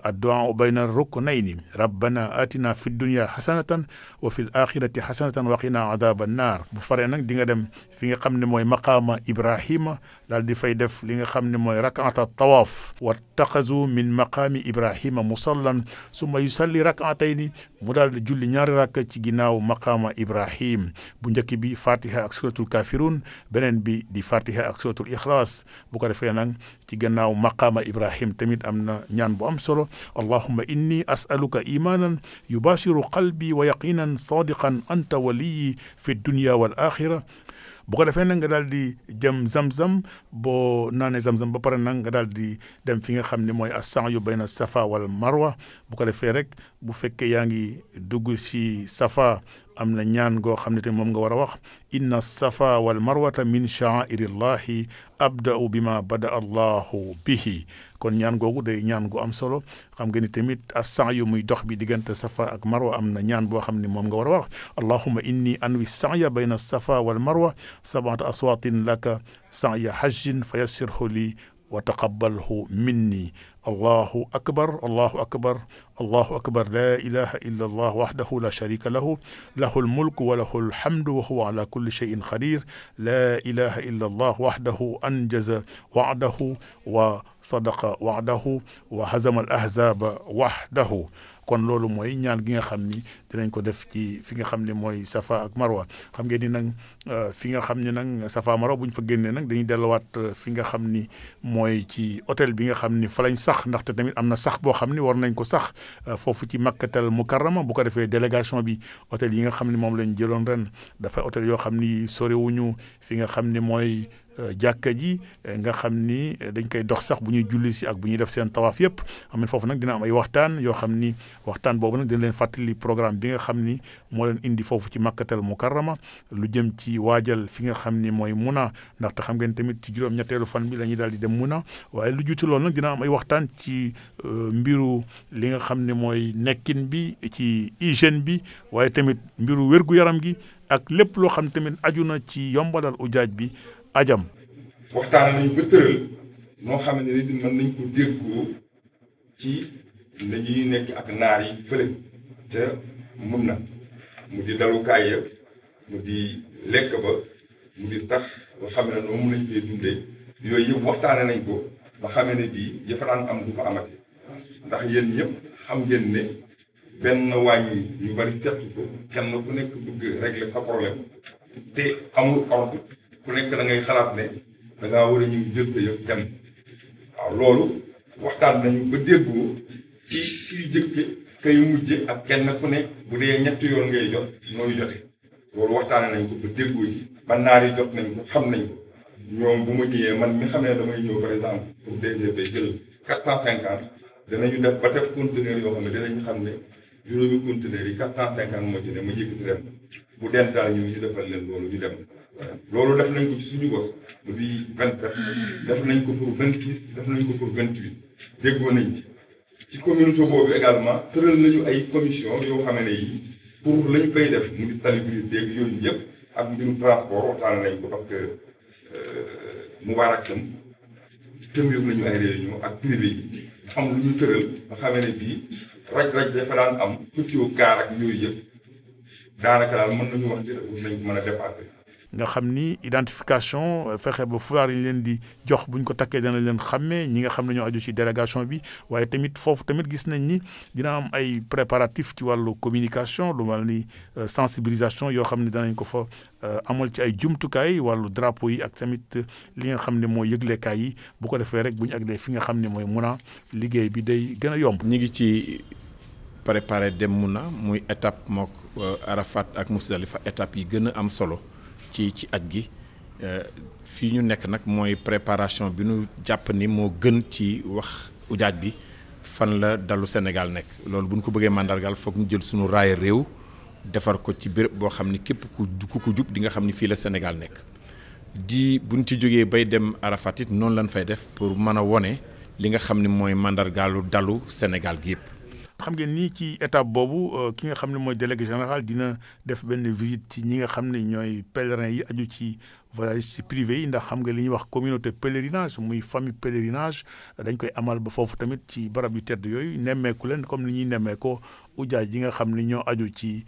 addu'a bayna ruknayni rabbana atina fi dunya hasanatan wa fi l axirati hasanatan wa qina adaba annar bu faree nag di nga dem fi nga xam ne mooy maqaama Ibrahima daal di fay def li nga xam ne mooy rakaata tawaaf wattaxazu min maqaami Ibrahima musallan summa yusalli rakaatayni mu daal di julli ñaari rakk ci ginnaaw maqaama Ibrahim bu njëkk bi fatiha ak suratul kafirun beneen bi di fatiha ak suratul ixlaas bu ko defee nag ci gannaaw maqaama Ibrahim tamit am na ñaan bu am solo allahumma inni as'aluka imanan yubashiru qalbi wa yaqinan sadiqan anta waliyi fi dunya wal axira bu ko defee nag nga daal di jëm zamzam boo naanee zamzam ba pare nag nga daal di dem fi nga xam ne mooy as-sa'yu bayna safa wal marwa bu ko defee rek bu fekkee yaa ngi dugg si safa am na ñaan goo xam ne te moom nga war a wax inna safa wal marwata min sha'airillahi abda'u bima bada allahu bihi kon ñaan googu day ñaan gu am solo xam nga ni tamit as-sa'yu muy dox bi diggante safa ak marwa am na ñaan boo xam ne moom nga war a wax allahumma inni anwi sa'ya bayna safa wal marwa sab'ata aswatin laka sa'ya hajjin fa yassirhu li wa taqabbalhu minni allahu akbar allahu akbar allahu akbar la ilaha illa allah wahdahu la sharika lahu lahul mulku wa lahul hamdu wa huwa ala kulli shay'in qadir la ilaha illa allah wahdahu anjaza wa'dahu wa sadaqa wa'dahu wa hazama al ahzaba wahdahu kon loolu mooy ñaan gi nga xam ni dinañ ko def ci fi nga xam ne mooy Safa ak Marwa xam ngeen ni nag fi nga xam ne nag Safa Marwa bu ñu fa génnee nag dañuy delluwaat fi nga xam ni mooy ci hôtel bi nga xam ni fa lañ sax ndaxte tamit am na sax boo xam ni war nañ ko sax foofu ci Makkatal Mukarrama bu ko defee délégation bi hôtel yi nga xam ni moom lañ jëloon ren dafay hôtel yoo xam ni soriwuñu fi nga xam ni mooy jàkka ji nga xam ni dañ koy dox sax bu ñuy julli si ak bu ñuy def seen tawaaf yëpp xam ne foofu nag dina am ay waxtaan yoo xam ni waxtaan boobu nag dina leen fàttali programme bi nga xam ni moo leen indi foofu ci Makkatal Mukarrama lu jëm ci waajal fi nga xam ni mooy Muna ndaxte xam ngeen tamit ci juróom-ñetteelu fan bi la ñuy daal di dem Muna waaye lu jiitu loolu nag dina am ay waxtaan ci mbiru li nga xam ne mooy nekkin bi ci hygiène bi waaye tamit mbiru wér-gu-yaram gi ak lépp loo xam tamit aju na ci yombalal ujaaj bi ajam waxtaan nañu ba tëral noo xam ne ni mën nañ ko déggoo ci dañuy nekk ak naar yi fële te mun na mu di dalukaay ya mu di lekk ba mu di sax nga xam ne noonu mun nañ fee dundee yooyu yëpp waxtaane nañ ko ba xamee ne bii yëfa daan am du ko amati ndax yéen ñëpp xam ngeen ne benn wàññi ñu bari seetlu ko kenn ku nekk bëgg régler sa problème te amul ordre ku nekk da ngay xalaat ne da ngaa war a ñu jël sa yëf dem waaw loolu waxtaan nañu ba déggoo ci kiy jëkke kay mujje ak kenn ku ne bu dee ñetti yoon ngay jot nooy jote loolu waxtaane nañ ko ba déggoo ci man naar yi jot nañ ko xam nañ ko ñoom bu ma ñëwee man mi xam ne damay ñëw par exemple pour DGP jël 450 danañu def ba def conteneur yoo xam ne dinañ xam ne juróomi conteneur yi 450 moo ci ne ma yëkkati dem bu dental ñu defal leen loolu ñu dem loolu def nañ ko ci suñu bos mu di 27 def nañ ko pour 26 def nañ ko pour 28 déggoo nañ ci communauté boobu également tëral nañu ay commission yoo xam ne yi pour lañ fay def mu di salubrité ak yooyu yëpp ak mbiru transport waxtaan nañ ko parce que Moubarak tam tëmbir nañu ay réunion ak privé yi xam lu ñu tëral nga xamee ne bii raj-raj dafa daan am xëccoo gaar ak yooyu yëpp daanaka daal mën nañu wax ci nañ ko mën a dépasser nga xam ni identification fexe ba fulaar yi ñu leen di jox buñ ko takkee dana leen xàmmee ñi nga xam ne ñoo aju ci délégation bi waaye tamit foofu tamit gis nañ ni dina am ay préparatifs ci wàllu communication lu mel ni sensibilisation yoo xam ne danañ ko fa amal ci ay jumtukaay wàllu drapeau yi ak tamit li nga xam ne mooy yëglekaay yi bu ko defee rek bu ñu àggee fi nga xam ne mooy Muna liggéey bi day gën a yomb. ñi ngi ci préparer dem Muna muy étape mook Arafat ak Musdalifa étape yi gën a am solo. ci aj gi fii ñu nekk nag mooy préparation bi ñu jàpp ni moo gën ci wax ujaaj bi fan la dalu Sénégal nekk loolu bu ñu ko bëggee mandargal foog ñu jël suñu raaya réew defar ko ci béréb boo xam ni képp ku ko jub di nga xam ni fii la Sénégal nekk di buñ ci jógee bay dem Arafat it noonu lañ fay def pour mën a wone li nga xam ni mooy mandargalu dalu Sénégal gi yëpp. xam ngeen ni ci étape boobu ki nga xam ne mooy délégué général dina def benn visite ci ñi nga xam ne ñooy pèlerins yi aju ci voyage ci privé yi ndax xam nga li ñuy wax communauté pèlerinage muy famille pèlerinage dañ koy amal ba foofu tamit ci barab yu tedd yooyu nemmeeku leen comme ni ñuy nemmeekoo ujaaj yi nga xam ne ñoo aju ci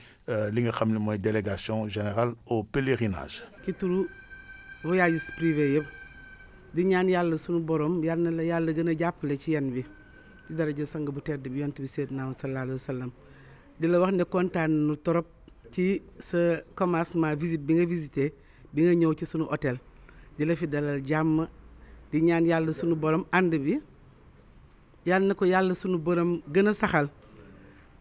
li nga xam ne mooy délégation générale au pèlerinage. ci turu voyage privé yëpp di ñaan yàlla sunu borom yal na la yàlla gën a jàppale ci yan bi. ci daraja sang bu tedd bi yonent bi Seydina sallallahu alayhi wa sallam di la wax ne kontaan nu trop ci sa commencement visite bi nga visité bi nga ñëw ci sunu hôtel di la fi dalal jàmm di ñaan yàlla sunu borom ànd bi yàlla na ko yàlla sunu borom gën a saxal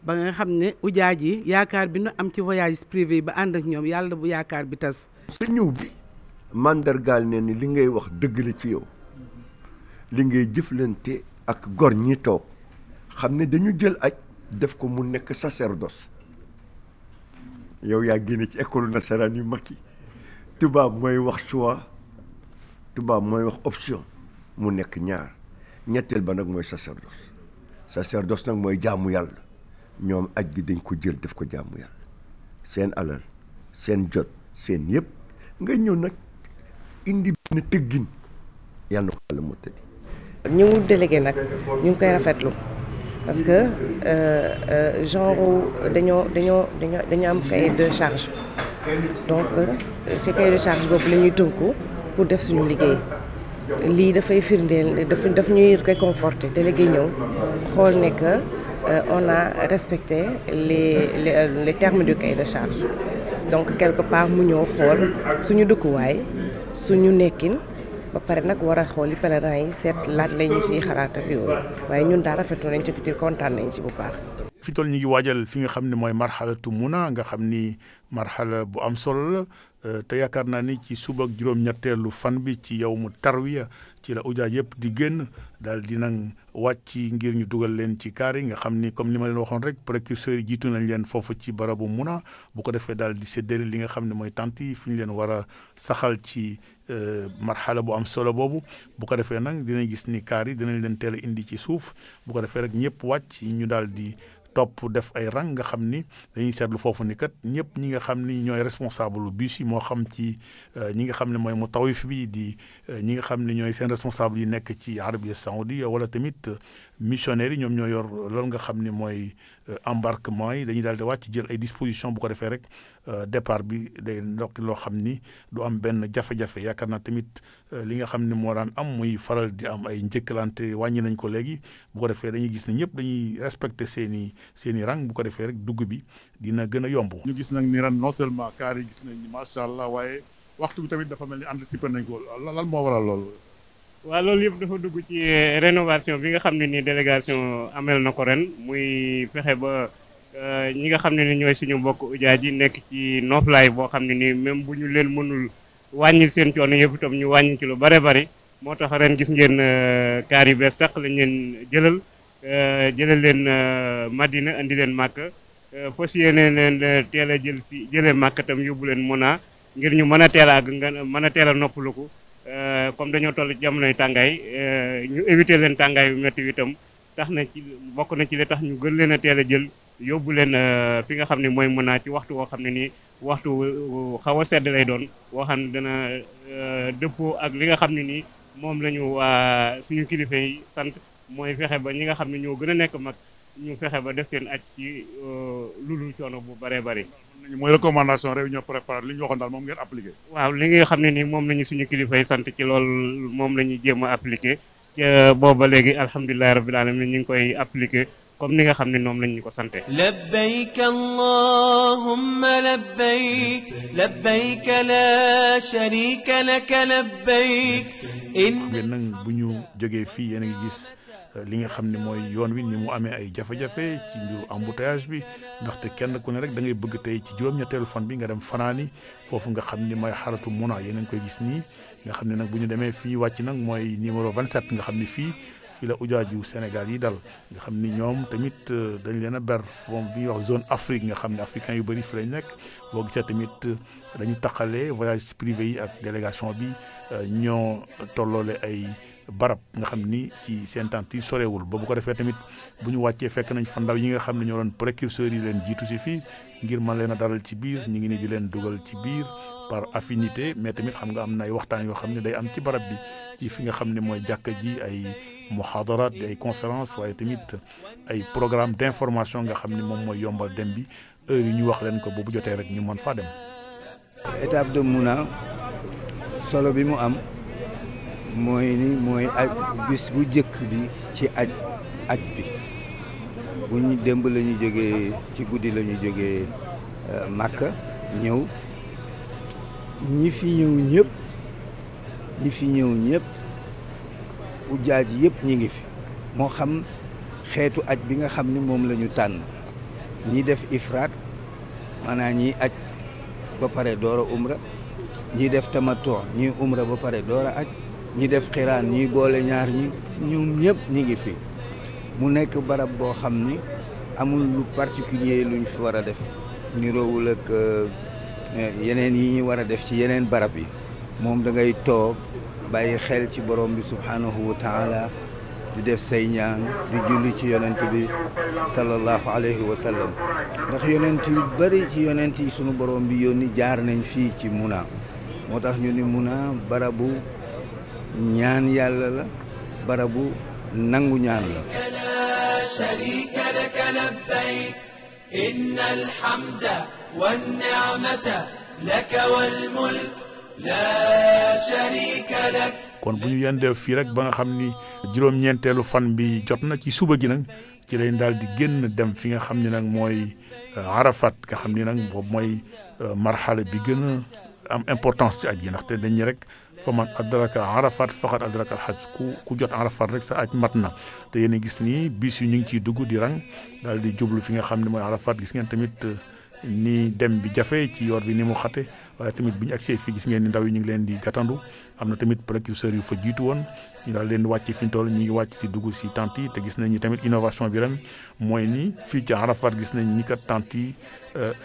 ba nga xam ne ujaaj yi yaakaar bi nu am ci voyage privé yi ba ànd ak ñoom yàlla bu yaakaar bi tas. sa ñëw bi mandargaal ne ni li ngay wax dëgg la ci yow li ngay jëflante ak gor ñi toog xam ne dañu jël aj def ko mu nekk sacerdoce yow yaa génne ci école nasaraan yu mag yi tubaab mooy wax choix tubaab mooy wax option mu nekk ñaar ñetteel ba nag mooy sacerdoce nag mooy jaamu yàlla ñoom aj gi dañ ko jël def ko jaamu yàlla seen alal seen jot seen yëpp nga ñëw nag indi benn tëggin yàlla na ko yàlla moo tëddi ñëw délégué nag ñu ngi koy rafetlu parce que genre dañoo am cahier de charge donc ci cahier de charge boobu la ñuy tënku pour def suñu liggéey lii dafay firndeel daf ñuy réconforter délégué ñëw xool ne que on a respecté les termes du cahier de charge donc quelque part mu ñëw xool suñu dëkkuwaay suñu nekkin ba pare nag war a xool li pèlerins yi seet laaj lañu ciy xalaat ak yooyu waaye ñun daal rafetlu nañ ci culture kontaan nañ ci bu baax. fi toll ñu ngi waajal fi nga xam ne mooy marxalatu Muna nga xam ni marxala bu am solo la te yaakaar naa ni ci suba ak juróom-ñetteelu fan bi ci yow mu tarwiya ci la ujaaj yëpp di génn daal di nag wàcc ngir ñu dugal leen ci kaar yi nga xam ni comme ni ma leen waxoon rek précurseurs yi jiitu nañ leen foofu ci barabu Muna bu ko defee daal di séddale li nga xam ne mooy tant yi fi ñu leen war a saxal ci marxala bu am solo boobu bu ko defee nag dinañ gis ni kaar yi dinañ leen teel a indi ci suuf bu ko defee rek ñëpp wàcc ñu daal di topp def ay rang nga xam ni dañuy seetlu foofu ni kat ñëpp ñi nga xam ni ñooy responsable bus yi moo xam ci ñi nga xam ne mooy mu tawif bi di ñi nga xam ne ñooy seen responsable yi nekk ci Arabie Saoudite wala tamit missionnaires yi ñoom ñoo yor loolu nga xam ni mooy embarquement yi dañuy daal di wàcc jël ay dispositions bu ko defee rek départ bi day ndokk loo xam ni du am benn jafe-jafe yaakaar naa tamit li nga xam ne moo daan am muy faral di am ay njëkkalante wàññi nañ ko léegi bu ko defee dañuy gis ne ñëpp dañuy respecté seen i rang bu ko defee rek dugg bi dina gën a yomb. ñu gis nag ni ren non seulement kaar yi gis nañ ni macha allah waaye waxtu bi tamit dafa mel ni anticipé nañ ko lan moo waral loolu. waaw loolu yëpp dafa dugg ci rénovation bi nga xam ne ni délégation amel na ko ren muy fexe ba ñi nga xam ne ni ñooy suñu mbokk ujaaj yi nekk ci noflaay boo xam ne ni même bu ñu leen mënul wàññil seen coono yëpp itam ñu wàññi ci lu bare bari moo tax ren gis ngeen kaar yu bees sax lañ leen jëlal leen Madina andi leen Màkka fas yéene leen teel a jëlee Màkka tam yóbbu leen Muna ngir ñu mën a teel a àgg nga mën a teel a noppaluku comme dañoo toll ci jamonoy tàngaay ñu éviter leen tàngaay bu métti itam tax na ci bokk na ci li tax ñu gën leen a teel a jël yóbbu leen fi nga xam ne mooy Muna ci waxtu woo xam ne nii waxtu xaw a sedd lay doon woo xam ne dana dëppoo ak li nga xam ne nii moom la ñu suñu kilifa yi sant mooy fexe ba ñi nga xam ne ñoo gën a nekk mag ñu fexe ba def seen aj ci lulu coono bu bëree bëri. mooy recommandation réunion préparée li ñu waxoon daal moom ngeen appliqué. waaw li nga xam ne nii moom la ñu suñu kilifa yi sant ci loolu moom la ñuy jéem a appliqué booba léegi alhamdulilah rabbil alamin ñu ngi koy appliqué comme ni nga xam ne noonu lañ ñu ko sante. labbayk allahumma labbayk labbayk la sharika laka labbayk. ngeen nag bu ñu jógee fii yéen a ngi gis li nga xam ne mooy yoon wi ni mu amee ay jafe-jafe ci mbiru embouteillage bi ndaxte kenn ku ne rek da ngay bëgg tey ci juróom-ñetteelu fan bi nga dem fanaani foofu nga xam ni mooy xaratu Muna yéen a ngi koy gis nii nga xam ne nag bu ñu demee fii wàcc nag mooy numéro 27 nga xam ni fii la ujaaju Sénégal yi dal nga xam ni ñoom tamit dañ leen a ber foofu bi ñuy wax zone Afrique nga xam ne africain yu bëri fi lañ nekk boo gisee tamit dañu taqalee voyage privé yi ak délégation bi ñoo tolloole ay barab nga xam ni ci seen tànt yi sorewul ba bu ko defee tamit bu ñu wàccee fekk nañ fa ndaw yi nga xam ne ñoo doon précurseurs yi leen jiitu si fii ngir mën leen a dalal ci biir ñu ngi nii di leen dugal ci biir par affinité mais tamit xam nga am na ay waxtaan yoo xam ne day am ci barab bi ci fi nga xam ne mooy jàkka ji ay muhadarat ay conférence waaye tamit ay programme d'information nga xam ne moom mooy yombal dem bi heure yi ñu wax leen ko bu jotee rek ñu mën faa dem. étape de Muna solo bi mu am mooy aj bis bu jëkk bi ci aj bi bu ñu démb la ñu jógee ci guddi la ñu jógee Màkka ñëw ñi fi ñëw ñëpp ujaaj yëpp ñi ngi fi moo xam xeetu aj bi nga xam ni moom la ñu tànn ñi def ifraat maanaam ñi aj ba pare door a umra ñi def tamattu ñi umra ba pare door a aj ñi def xiraan ñi boole ñaar ñi ñoom ñëpp ñi ngi fi mu nekk barab boo xam ni amul lu particulier luñ fi war a def niroowul ak yeneen yi ñu war a def ci yeneen barab yi moom da ngay toog bàyyi xel ci borom bi subhanahu wa taala di def say ñaan di julli ci yonent bi sallallahu alayhi wa sallam ndax yonent yu bari ci yonent yi sunu borom bi yónni jaar nañ fii ci Muna moo tax ñu ni Muna barabu ñaan yàlla la barabu nangu ñaan la. la sharika laka labbayk innal hamda wan ni'mata laka wal mulk la sharika lak. kon bu ñu yendee fii rek ba nga xam ni juróom-ñeenteelu fan bi jot na ci suba gi nag ci lañ daal di génn dem fi nga xam ne nag mooy Arafat nga xam ni nag boobu mooy marxala bi gën a am importance ci aj gi ndaxte dañ rek fa man adraka Arafat faqad adraka al hajj ku jot Arafat rek sa aj mat na te yéen a gis nii bis yu ñu ngi ciy dugg di rang daal di jublu fi nga xam ne mooy Arafat gis ngeen tamit ni dem bi jafe ci yoor bi ni mu xate waaye tamit bi ñu agsee fii gis ngeen ni ndaw yi ñu ngi leen di gàttandu am na tamit précurseurs yu fa jiitu woon ñu daal leen di wàcc fi ñu toll ñu ngi wàcc ci dugg si tente yi te gis nañ ni tamit innovation bi ren mooy ni fii ci Arafat gis nañ ni kat tente yi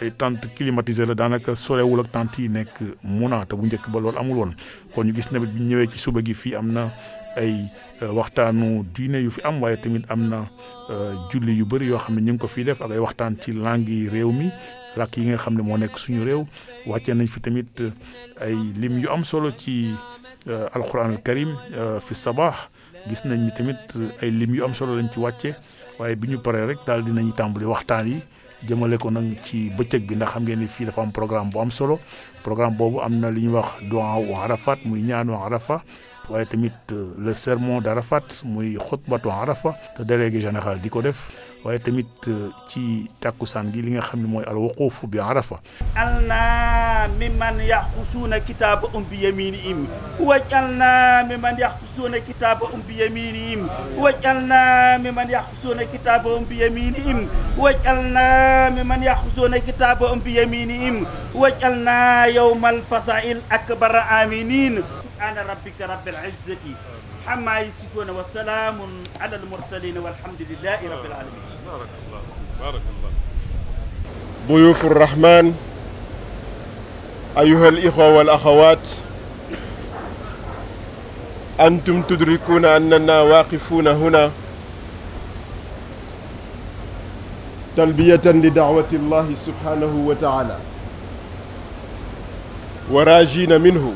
ay tente climatisée la daanaka sorewul ak tente yi nekk Muna te bu njëkk ba loolu amul woon kon ñu gis tamit bi ñu ñëwee ci suba gi fii am na ay waxtaanu diine yu fi am waaye tamit am na julli yu bëri yoo xam ne ñu ngi ko fii def ak ay waxtaan ci langue yi réew mi làkk yi nga xam ne moo nekk suñu réew wàccee nañ fi tamit ay lim yu am solo ci alquran al karim fi sabaax gis nañ ni tamit ay lim yu am solo lañ ci wàcce waaye bi ñu paree rek daal dinañu tàmbali waxtaan yi jëmale ko nag ci bëccëg bi ndax xam ngeen ni fii dafa am programme bu am solo programme boobu am na li ñuy wax du'a wu Arafat muy ñaanu Arafa waaye tamit le sermon d'Arafat muy xutbatu Arafa te délégué général di ko def waaye tamit ci takkusaan gi li nga xam ne mooy al wuquuf bi Arafa alna mimman yaxusuuna kitaabahum bi yaminihim wajalna mimman yaxusuuna kitaabahum bi yaminihim wajalna mimman yaxusuuna kitaabahum bi yaminihim wajalna mimman yaxusuuna kitaabahum bi yaminihim wajalna yawmal fasail akbara aminin subhaana rabbika rabbil izzati amma yasifuuna wa salaamun ala al mursalin walhamdulillahi rabbil alamin بارك الله بارك الله. ضيوف الرحمن أيها الإخوة والأخوات، أنتم تدركون أننا واقفون هنا تلبية لدعوة الله سبحانه وتعالى وراجين منه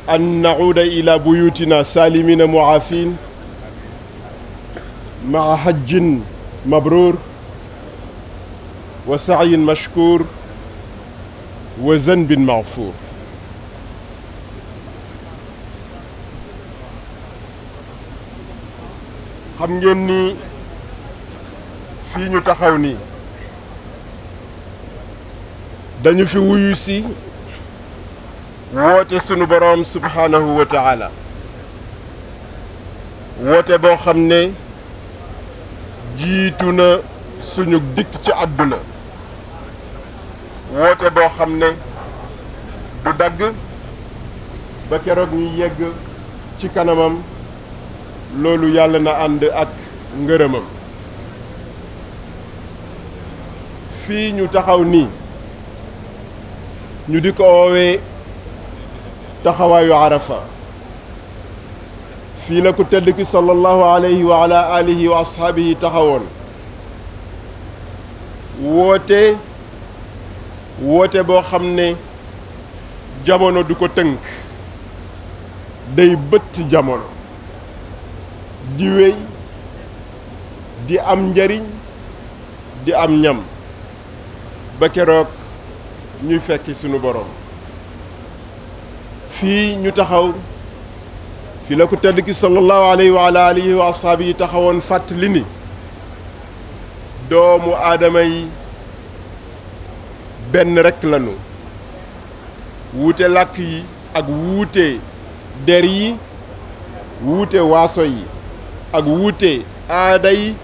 أن نعود إلى بيوتنا سالمين معافين مع حج مبرور وسعي مشكور وذنب مغفور. xam ngeen ni fii ñu taxaw nii dañu fi wuyu si woote sunu boroom subhanahu wa taala woote boo xam ne jiitu na suñu dikk ci àdduna woote boo xam ne du dagg ba keroog ñu yegg ci kanamam loolu yàlla na ànd ak ngërëmam. fii ñu taxaw nii ñu di ko woowee taxawaayu Arafa fii la ko tedd ki sallallahu alayhi wa ala alihi wa ashaabihi taxawoon woote boo xam ne jamono du ko tënk day bëtt jamono di wéy di am njariñ di am ñam ba keroog ñuy fekki sunu borom. fii ñu taxaw fii la ko tedd ki sallallahu alayhi wa ala alihi wa ashaabihi taxawoon fàttali ni doomu aadama yi benn rekk lanu wuute làkk yi ak wuute der yi wuute waaso yi ak wuute aada yi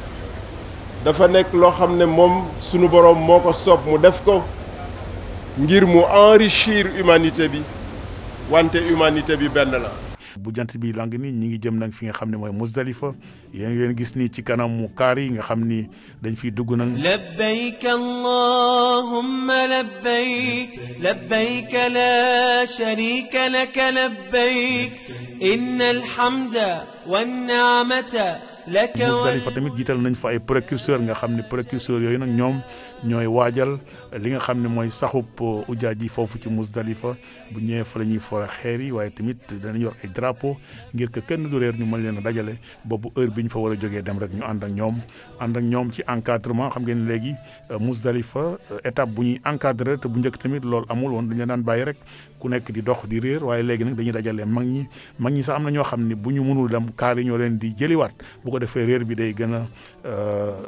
dafa nekk loo xam ne moom sunu boroom moo ko soob mu def ko ngir mu enrichir humanité bi wante humanité bi benn la. bu jant bi lang ni ñi ngi jëm nag fi nga xam ne mooy Muzdalifa yéen ngi leen gis nii ci kanamu kaar yi nga xam ni dañ fiy dugg nag. labbayk allahumma labbayk labbayk la sharika laka labbayk innal hamda wan ni'mata laka. Muzdalifa tamit jiital nañ fa ay précurseurs nga xam ne précurseurs yooyu nag ñoom ñooy waajal li nga xam ne mooy saxub ujaaj yi foofu ci Muzdalifa bu ñëwee fa la ñuy fora xeer yi waaye tamit dana yor ay drapeau ngir que kenn du réer ñu mën leen a dajale boobu heure bi ñu fa war a jógee dem rek ñu ànd ak ñoom ci encadrement xam ngeen léegi Muzdalifa étape bu ñuy encadré te bu njëkk tamit loolu amul woon dañu daan bàyyi rek ku nekk di dox di réer waaye léegi nag dañuy dajale mag ñi sax am na ñoo xam ne bu ñu mënul dem kaar yi ñoo leen di jëliwaat bu ko defee réer bi day gën a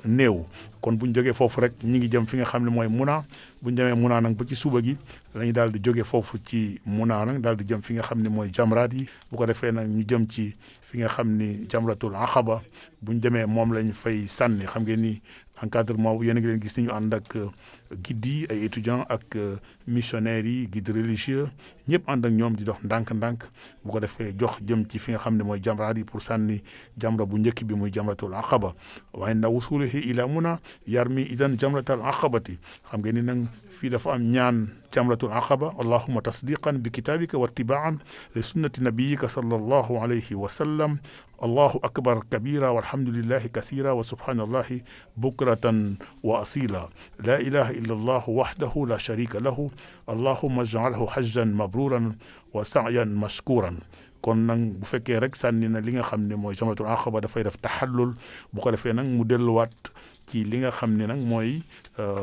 néew. kon bu ñu jógee foofu rek ñi ngi jëm fi nga xam ne mooy Muna bu ñu demee Muna nag ba ci suba gi lañu daal di jóge foofu ci Muna nag daal di jëm fi nga xam ne mooy jamraat yi bu ko defee nag ñu jëm ci fi nga xam ni jamratul aqaba bu ñu demee moom lañ fay sànni xam ngeen ni encadrement bu yéen a ngi leen gis ni ñu ànd ak guides yi ay étudiants ak missionnaires yi guides religieux ñëpp ànd ak ñoom di dox ndànk-ndànk bu ko defee jox jëm ci fi nga xam ne mooy jamraat yi pour sànni jamra bu njëkk bi muy jamratul aqaba waaye na wusulihi ila Muna yarmi idan jamratal aqabati xam ngeen ni nag fii dafa am ñaan jamratul aqaba allahumma tasdiqan bi kitabika wa ittibaan li sunnati nabiyika sallallahu alayhi wa sallam allahu akbar kabira walhamdulillahi kathira wa subhanallahi bukratan wa asila la ilaha illa allah wahdahu la sharika lahu allahumma ij'alhu hajjan mabruran wa sa'yan mashkuran kon nag bu fekkee rek sànni na li nga xam ne mooy jamratul aqaba dafay def taxallul bu ko defee nag mu delluwaat ci li nga xam ne nag mooy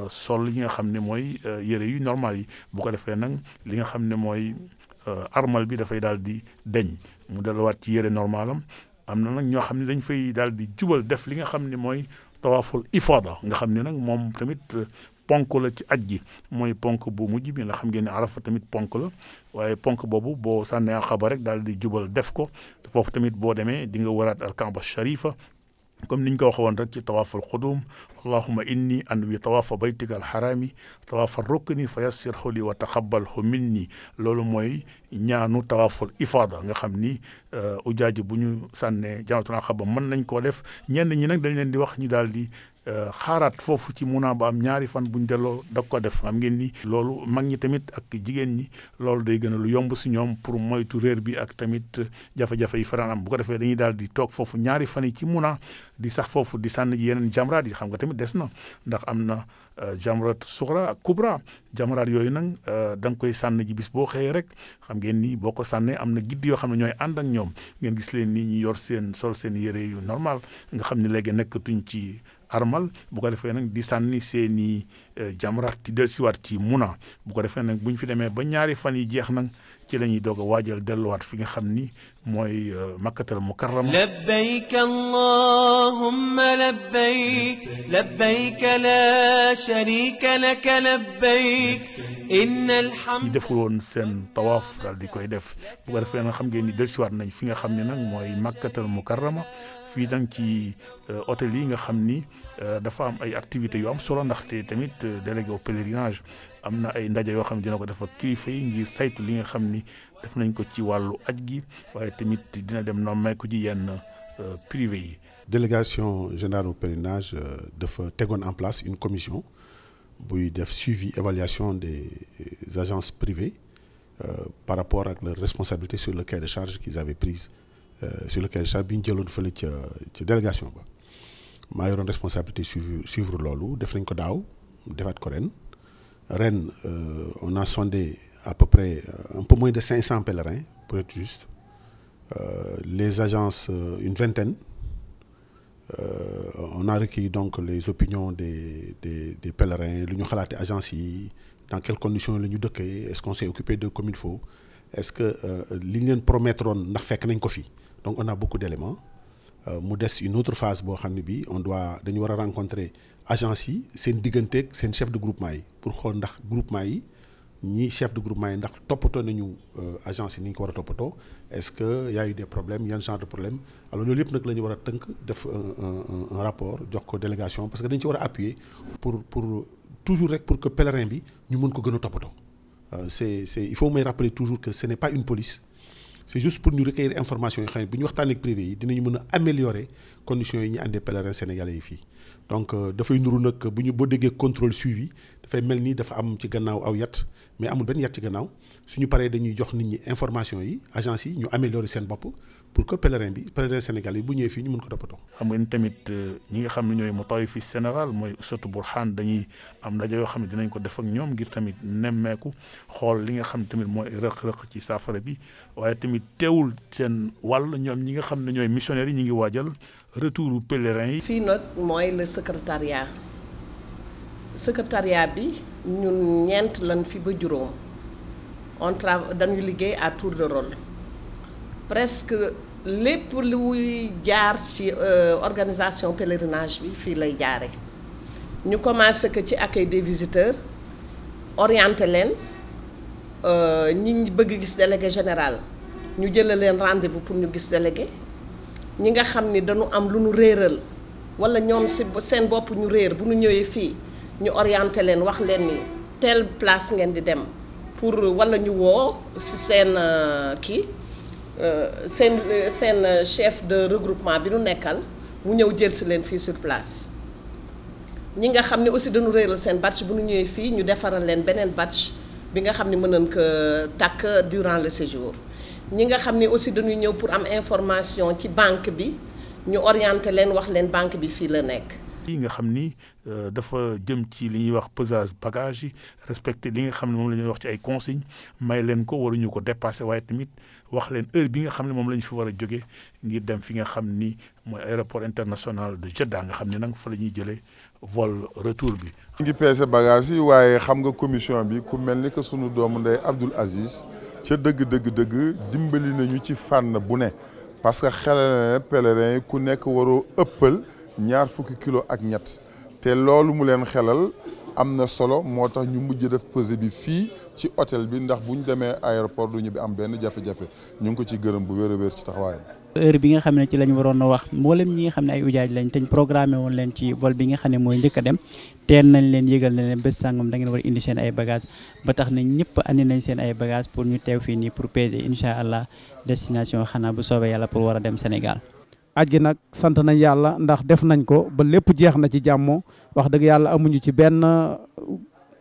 sol yi nga xam ne mooy yére yu normal yi bu ko defee nag li nga xam ne mooy armal bi dafay daal di deñ mu delluwaat ci yére normalam am na nag ñoo xam ne dañ fay daal di jubal def li nga xam ne mooy tawaaful ifada nga xam ne nag moom tamit ponk la ci aj gi mooy ponk bu mujj bi nga xam ngeen ne arafa tamit ponk la waaye ponk boobu boo sànnee Aqaba rek daal di jubal def ko foofu tamit boo demee di nga waraat al kaaba sharifa comme niñ ko waxoon rek ci tawaaful qudum allahumma inni anwi tawaafa baytika alxarami tawaafa rukni fa yassirhu li wa taqabbalhu minni loolu mooy ñaanu tawaaful ifada nga xam ni ujaaji bu ñu sànnee jamratul aqaba mën nañ koo def ñenn ñi nag dañ leen di wax ñu daal di xaaraat foofu ci Muna ba am ñaari fan buñ delloo da ko def xam ngeen ni loolu mag ñi tamit ak jigéen ñi loolu day gën a lu yomb si ñoom pour moytu réer bi ak tamit jafe-jafe yi faran am bu ko defee dañuy daal di toog foofu ñaari fan yi ci Muna di sax foofu di sànni ji yeneen jamraat yi xam nga tamit des na ndax am na jamrat suxra ak kubra jamraat yooyu nag da nga koy sànni ji bis boo xëyee rek xam ngeen ni boo ko sànnee am na gidd yoo xam ne ñooy ànd ak ñoom ngeen gis leen ni ñu yor seen sol seen yére yu normal nga xam ne léegi nekkatuñ ci armal bu ko defee nag di sànni seeni jamraat di dellusiwaat ci Muna bu ko defee nag bu ñu fi demee ba ñaari fan yi jeex nag ci la ñuy doog a waajal delluwaat fi nga xam ni mooy makkatal mukarrama labbayk allahumma labbayk labbayk la sharika laka labbayk innal hamda ñi deful woon seen tawaaf daal di koy def bu ko defee nag xam ngeen ni dellusiwaat nañ fi nga xam ne nag mooy makkatal mukarrama fii nag ci hôtel yi nga xam ni dafa am ay activités yu am solo ndaxte tamit délégué au pèlerinage am na ay ndaje yoo xam ne dina ko def ak kilifa yi ngir saytu li nga xam ni def nañ ko ci wàllu aj gi waaye tamit dina dem na may ko ci yenn privé yi. délégation générale au pèlerinage dafa tegoon en place une commission buy def suivi évaluation des agences privées par rapport ak leur responsabilité sur le cahier de charge qu'ils avaient prise sur le cahier de charge bi ñu jëloon fële ca délégation ba maa yoroon responsabilité suivre loolu def nañ ko daaw defaat ko ren on a sondé à peu près un peu moins de 500 pèlerins pour être juste les agences une vingtaine on a recueilli donc les opinions des pèlerins lu ñu xalaate agences yi dans quelles conditions la ñu dëkkee est-ce qu'on s'est occupé d'eux comme il faut est-ce que li ñu leen promettroon ndax fekk nañ ko fi donc on a beaucoup d'éléments mu des une autre phase boo xam ne bi dañu war a rencontrer agence yi seen digganteeg seen chef de groupement yi pour xool ndax groupement yi ñi chef de groupement yi ndax toppatoo nañu agence yi ni ñu ko war a toppatoo est-ce que y a eu des problèmes yan genre de problème alors loolu yëpp nag la ñu war a tënk def un rapport jox ko délégation parce que dañu ci war a appuyer pour toujours rek pour que pèlerin bi ñu mën ko gën a toppatoo c'est il faut may rappeler toujours que ce n'est pas une police c'est juste pour ñu recueillir information yi xam ne bu ñu waxtaanee ak privé yi dinañu mën a améliorer conditions yi ñu àndee pèlerins sénégalais yi fii donc dafay nuru nag boo déggee contrôle suivi dafay mel ni dafa am ci gannaaw aw yat mais amul benn yat ci gannaaw suñu paree dañuy jox nit ñi information yi agence yi ñu améliorer seen bopp pour que pèlerin sénégalais yi bu ñëwee fii ñu mën ko toppatoo. xam nga ni tamit ñi nga xam ne ñooy Mutawif fi Sénégal mooy Usatu Burhan dañuy am ndaje yoo xam ne dinañ ko def ak ñoom ngir tamit nemmeeku xool li nga xam tamit mooy rëq-rëq ci saafara bi waaye tamit teewul seen wàll ñoom ñi nga xam ne ñooy missionnaires yi ñu ngi waajal retouru pèlerins yi. fii nag mooy le secrétariat bi ñun ñeent lan fi ba juróom dañuy liggéey à tour de rôle presque lépp luy jaar ci organisation pèlerinage bi fii lay jaare ñu commencé que ci accueil des visiteurs orienté leen ñi bëgg gis délégué général ñu jëlee leen rendez-vous pour ñu gis délégué ñi nga xam ni dañu am lu ñu réeral wala ñoom si seen bopp ñu réer bu ñu ñëwee fii ñu orienté leen wax leen ni telle place ngeen di dem pour wala ñu woo si seen kii seen chef de regroupement bi nu nekkal mu ñëw jël si leen fii sur place ñi nga xam ne aussi dañu réeral seen batch bu ñu ñëwee fii ñu defaral leen beneen batch bi nga xam ne mën nañ ko tàkk durant le séjour ñi nga xam ne aussi dañuy ñëw pour am information ci banque bi ñu orienté leen wax leen banque bi fii la nekk. yi nga xam ni dafa jëm ci li ñuy wax pesage bagage yi respecté li nga xam ne moom la ñuy wax ci ay consignes may leen ko waruñu ko dépassé waaye tamit wax leen heure bi nga xam ne moom la ñu fi war a jóge ngir dem fi nga xam ni mooy aéroport international de Jeddah nga xam ne nag fa la ñuy jëlee vol retour bi. ñu ngi peese bagage yi waaye xam nga commission bi ku mel ni que sunu doomu ndey Abdoul Aziz ca dëgg dimbali nañu ci fànn bu ne parce que xelal na pèlerin yi ku nekk waroo ëppal 20 kilos ak ñett te loolu mu leen xelal am na solo moo tax ñu mujj def pesée bi fii ci hôtel bi ndax bu ñu demee aéroport du ñu bi am benn jafe-jafe ñu ngi ko ci gërëm bu wér a wér ci taxawaayam. heure bi nga xam ne ci lañ waroon a wax mboolem ñi nga xam ne ay ujaaj lañ te ñu programmé woon leen ci vol bi nga xam ne mooy njëkk a dem teel nañ leen yëgal na leen bés sàngam da ngeen war a indi seen ay bagages ba tax na ñëpp andi nañ seen ay bagages pour ñu teew fii nii pour peser incha allah destination xanaa bu soobee yàlla pour war a dem Sénégal. aj gi nag sant nañ yàlla ndax def nañ ko ba lépp jeex na ci jàmm wax dëgg yàlla amuñu ci benn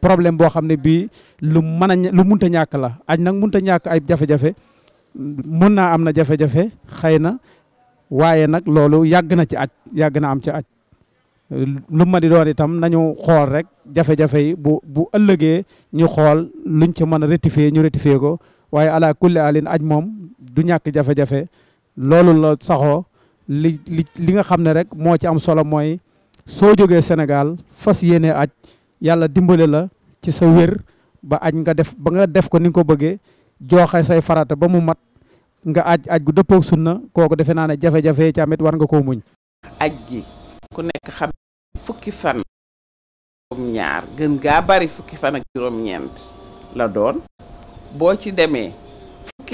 problème boo xam ne bii lu munta ñàkk la aj nag munta ñàkk ay jafe-jafe mun naa am na jafe-jafe xëy na waaye nag loolu yàgg na ci aj yàgg na am ci aj lu ma di doon itam nañu xool rek jafe-jafe yi bu ëllëgee ñu xool luñ ci mën a rectifier ñu rectifier ko waaye ala kulli alin aj moom du ñàkk jafe-jafe loolu la saxoo li nga xam ne rek moo ci am solo mooy soo jógee Sénégal fas yéene aj yàlla dimbale la ci sa wér ba aj nga def ko ni nga ko bëggee joxe say farata ba mu mat nga aj gu dëppook sunna kooku defe naa ne jafe-jafe yi ci amit war nga koo muñ. aj gi ku nekk xam fukki fan ñaar gën gaa bari fukki fan ak juróom-ñeent la doon boo ci demee fukki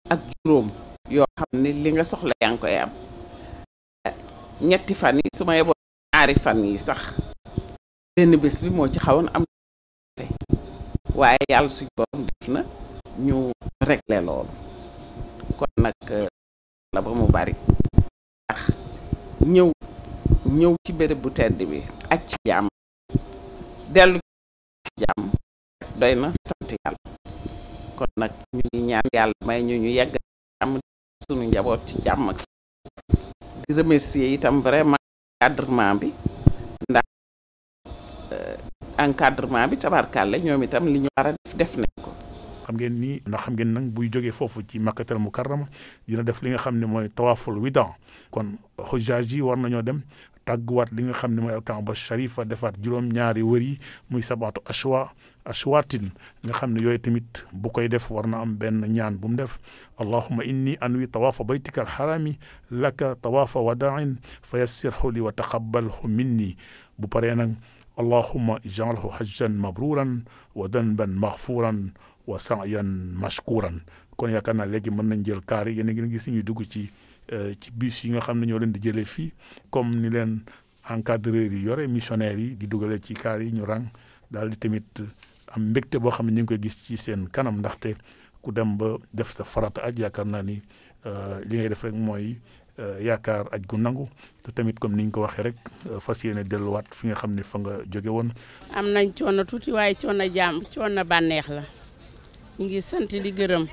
ak juróom yoo xam ne li nga soxla yaa ngi koy am ñetti fan yi su ma yeboo ñaari fan yi sax benn bés bi moo ci xawoon am waaye yàlla suñ borom def na ñu réglé loolu kon nag la ba mu bari ndax ñëw ci béréb bu tedd bi ak ci jàmm dellu ci jàmm doy na sant yàlla kon nag ñu ngi ñaan yàlla may ñu yegg jàmm sunu njaboot ci jàmm ak di remercier itam vraiment encadrement bi ndax encadrement bi tabarkàlla ñoom itam li ñu war a def nañ ko. xam ngeen ni ndax xam ngeen nag buy jógee foofu ci makkatal mukarrama dina def li nga xam ne mooy tawaaful wida kon xujjaaj yi war nañoo dem tàgguwaat li nga xam ne mooy alkaaba sharifa defaat juróom-ñaari wër yi muy sabaatu ashwaatin nga xam ne yooyu tamit bu koy def war na am benn ñaan bu mu def allahumma inni anwi tawaafa baytika alxarami laka tawaafa wadain fa yassirhu li wa taqabbalhu minni bu paree nag allahumma ij'alhu hajjan mabruran wa danban maghfuran wa sa'yan mashkuran kon yaakaar naa léegi mën nañ jël kaar yi yéen a ngi gis ñuy dugg ci bus yi nga xam ne ñoo leen di jëlee fii comme ni leen encadreurs yi yore missionnaires yi di dugale ci kaar yi ñu rang daal di tamit am mbégte boo xam ne ñu ngi koy gis ci seen kanam ndaxte ku dem ba def sa farata aj yaakaar naa ni li ngay def rek mooy yaakaar aj gu nangu te tamit comme ni ñu ko waxee rek fas yéene delluwaat fi nga xam ne fa nga jóge woon. am nañ coono tuuti waaye coono jàmm coono bànneex la ñu ngi sant di gërëm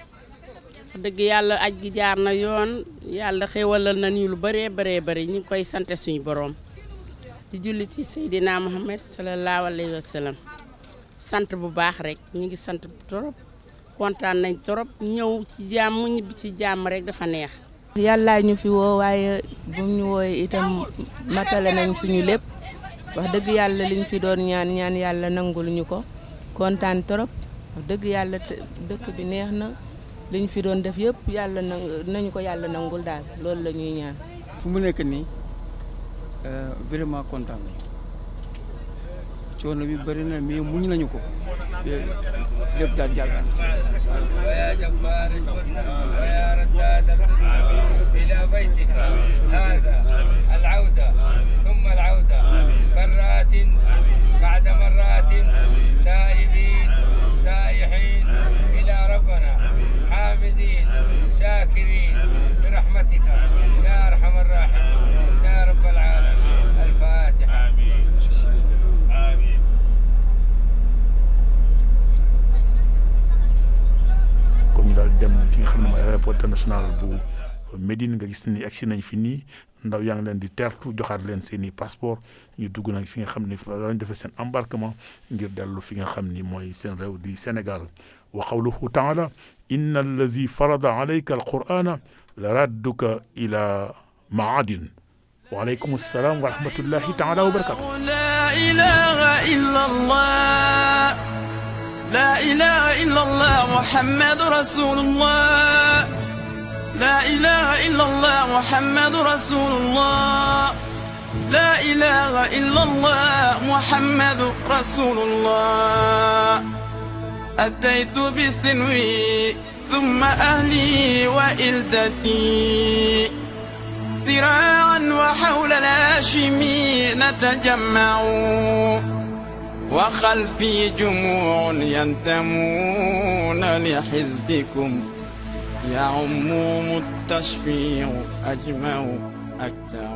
dëgg yàlla aj gi jaar na yoon yàlla xéewalal na nii lu bëree bëri ñu ngi koy sante suñu borom di julli ci Seydina Muhammad sallallahu alayhi wa sallam sant bu baax rek ñu ngi sant trop kontaan nañ trop ñëw ci jàmm ñibbi ci jàmm rek dafa neex. yàllaa ñu fi woo waaye bu ñu wooyee itam matale nañ suñu lépp wax dëgg yàlla liñ fi doon ñaan yàlla nangul ñu ko kontaan trop dëgg yàlla dëkk bi neex na liñ fi doon def yëpp yàlla nañu ko yàlla nangul daal loolu la ñuy ñaan. fu mu nekk nii vraiment kontaan nañu coono bi bëri na mais muñ nañu ko lépp daal jàll na ci. ويا جبار الجنة ويا رداد الفتنة إلى بيتك هذا العودة ثم العودة مرات بعد مرات تائبين سائحين إلى ربنا حامدين شاكرين برحمتك يا أرحم الراحمين يا رب العالمين. الفاتحة. comme ñu daal dem fi nga xam ne mooy aéroport international bu Médine nga gis ni agsi nañ fi nii ndaw yaa ngi leen di tertu joxaat leen seen i passeport ñu dugg nag fi nga xam ne fa lañ defee seen embarquement ngir dellu fi nga xam ni mooy seen réew di Sénégal. wa qawluhu taala inna allazi farada alayka alqur'ana la radduka ila maadin. wa aleykum assalaam wa rahmatullahi taala wa barakatuh. la ilaha illa allah la ilaha illa allah muhammadu rasulullah la ilaha illa allah muhammadu rasulullah la ilaha illa allah muhammadu rasulullah أتيت بسنوي ثم أهلي وإلدتي ذراعا وحول الهاشمي نتجمع وخلفي جموع ينتمون لحزبكم يعمهم التشفيع أجمع أكتع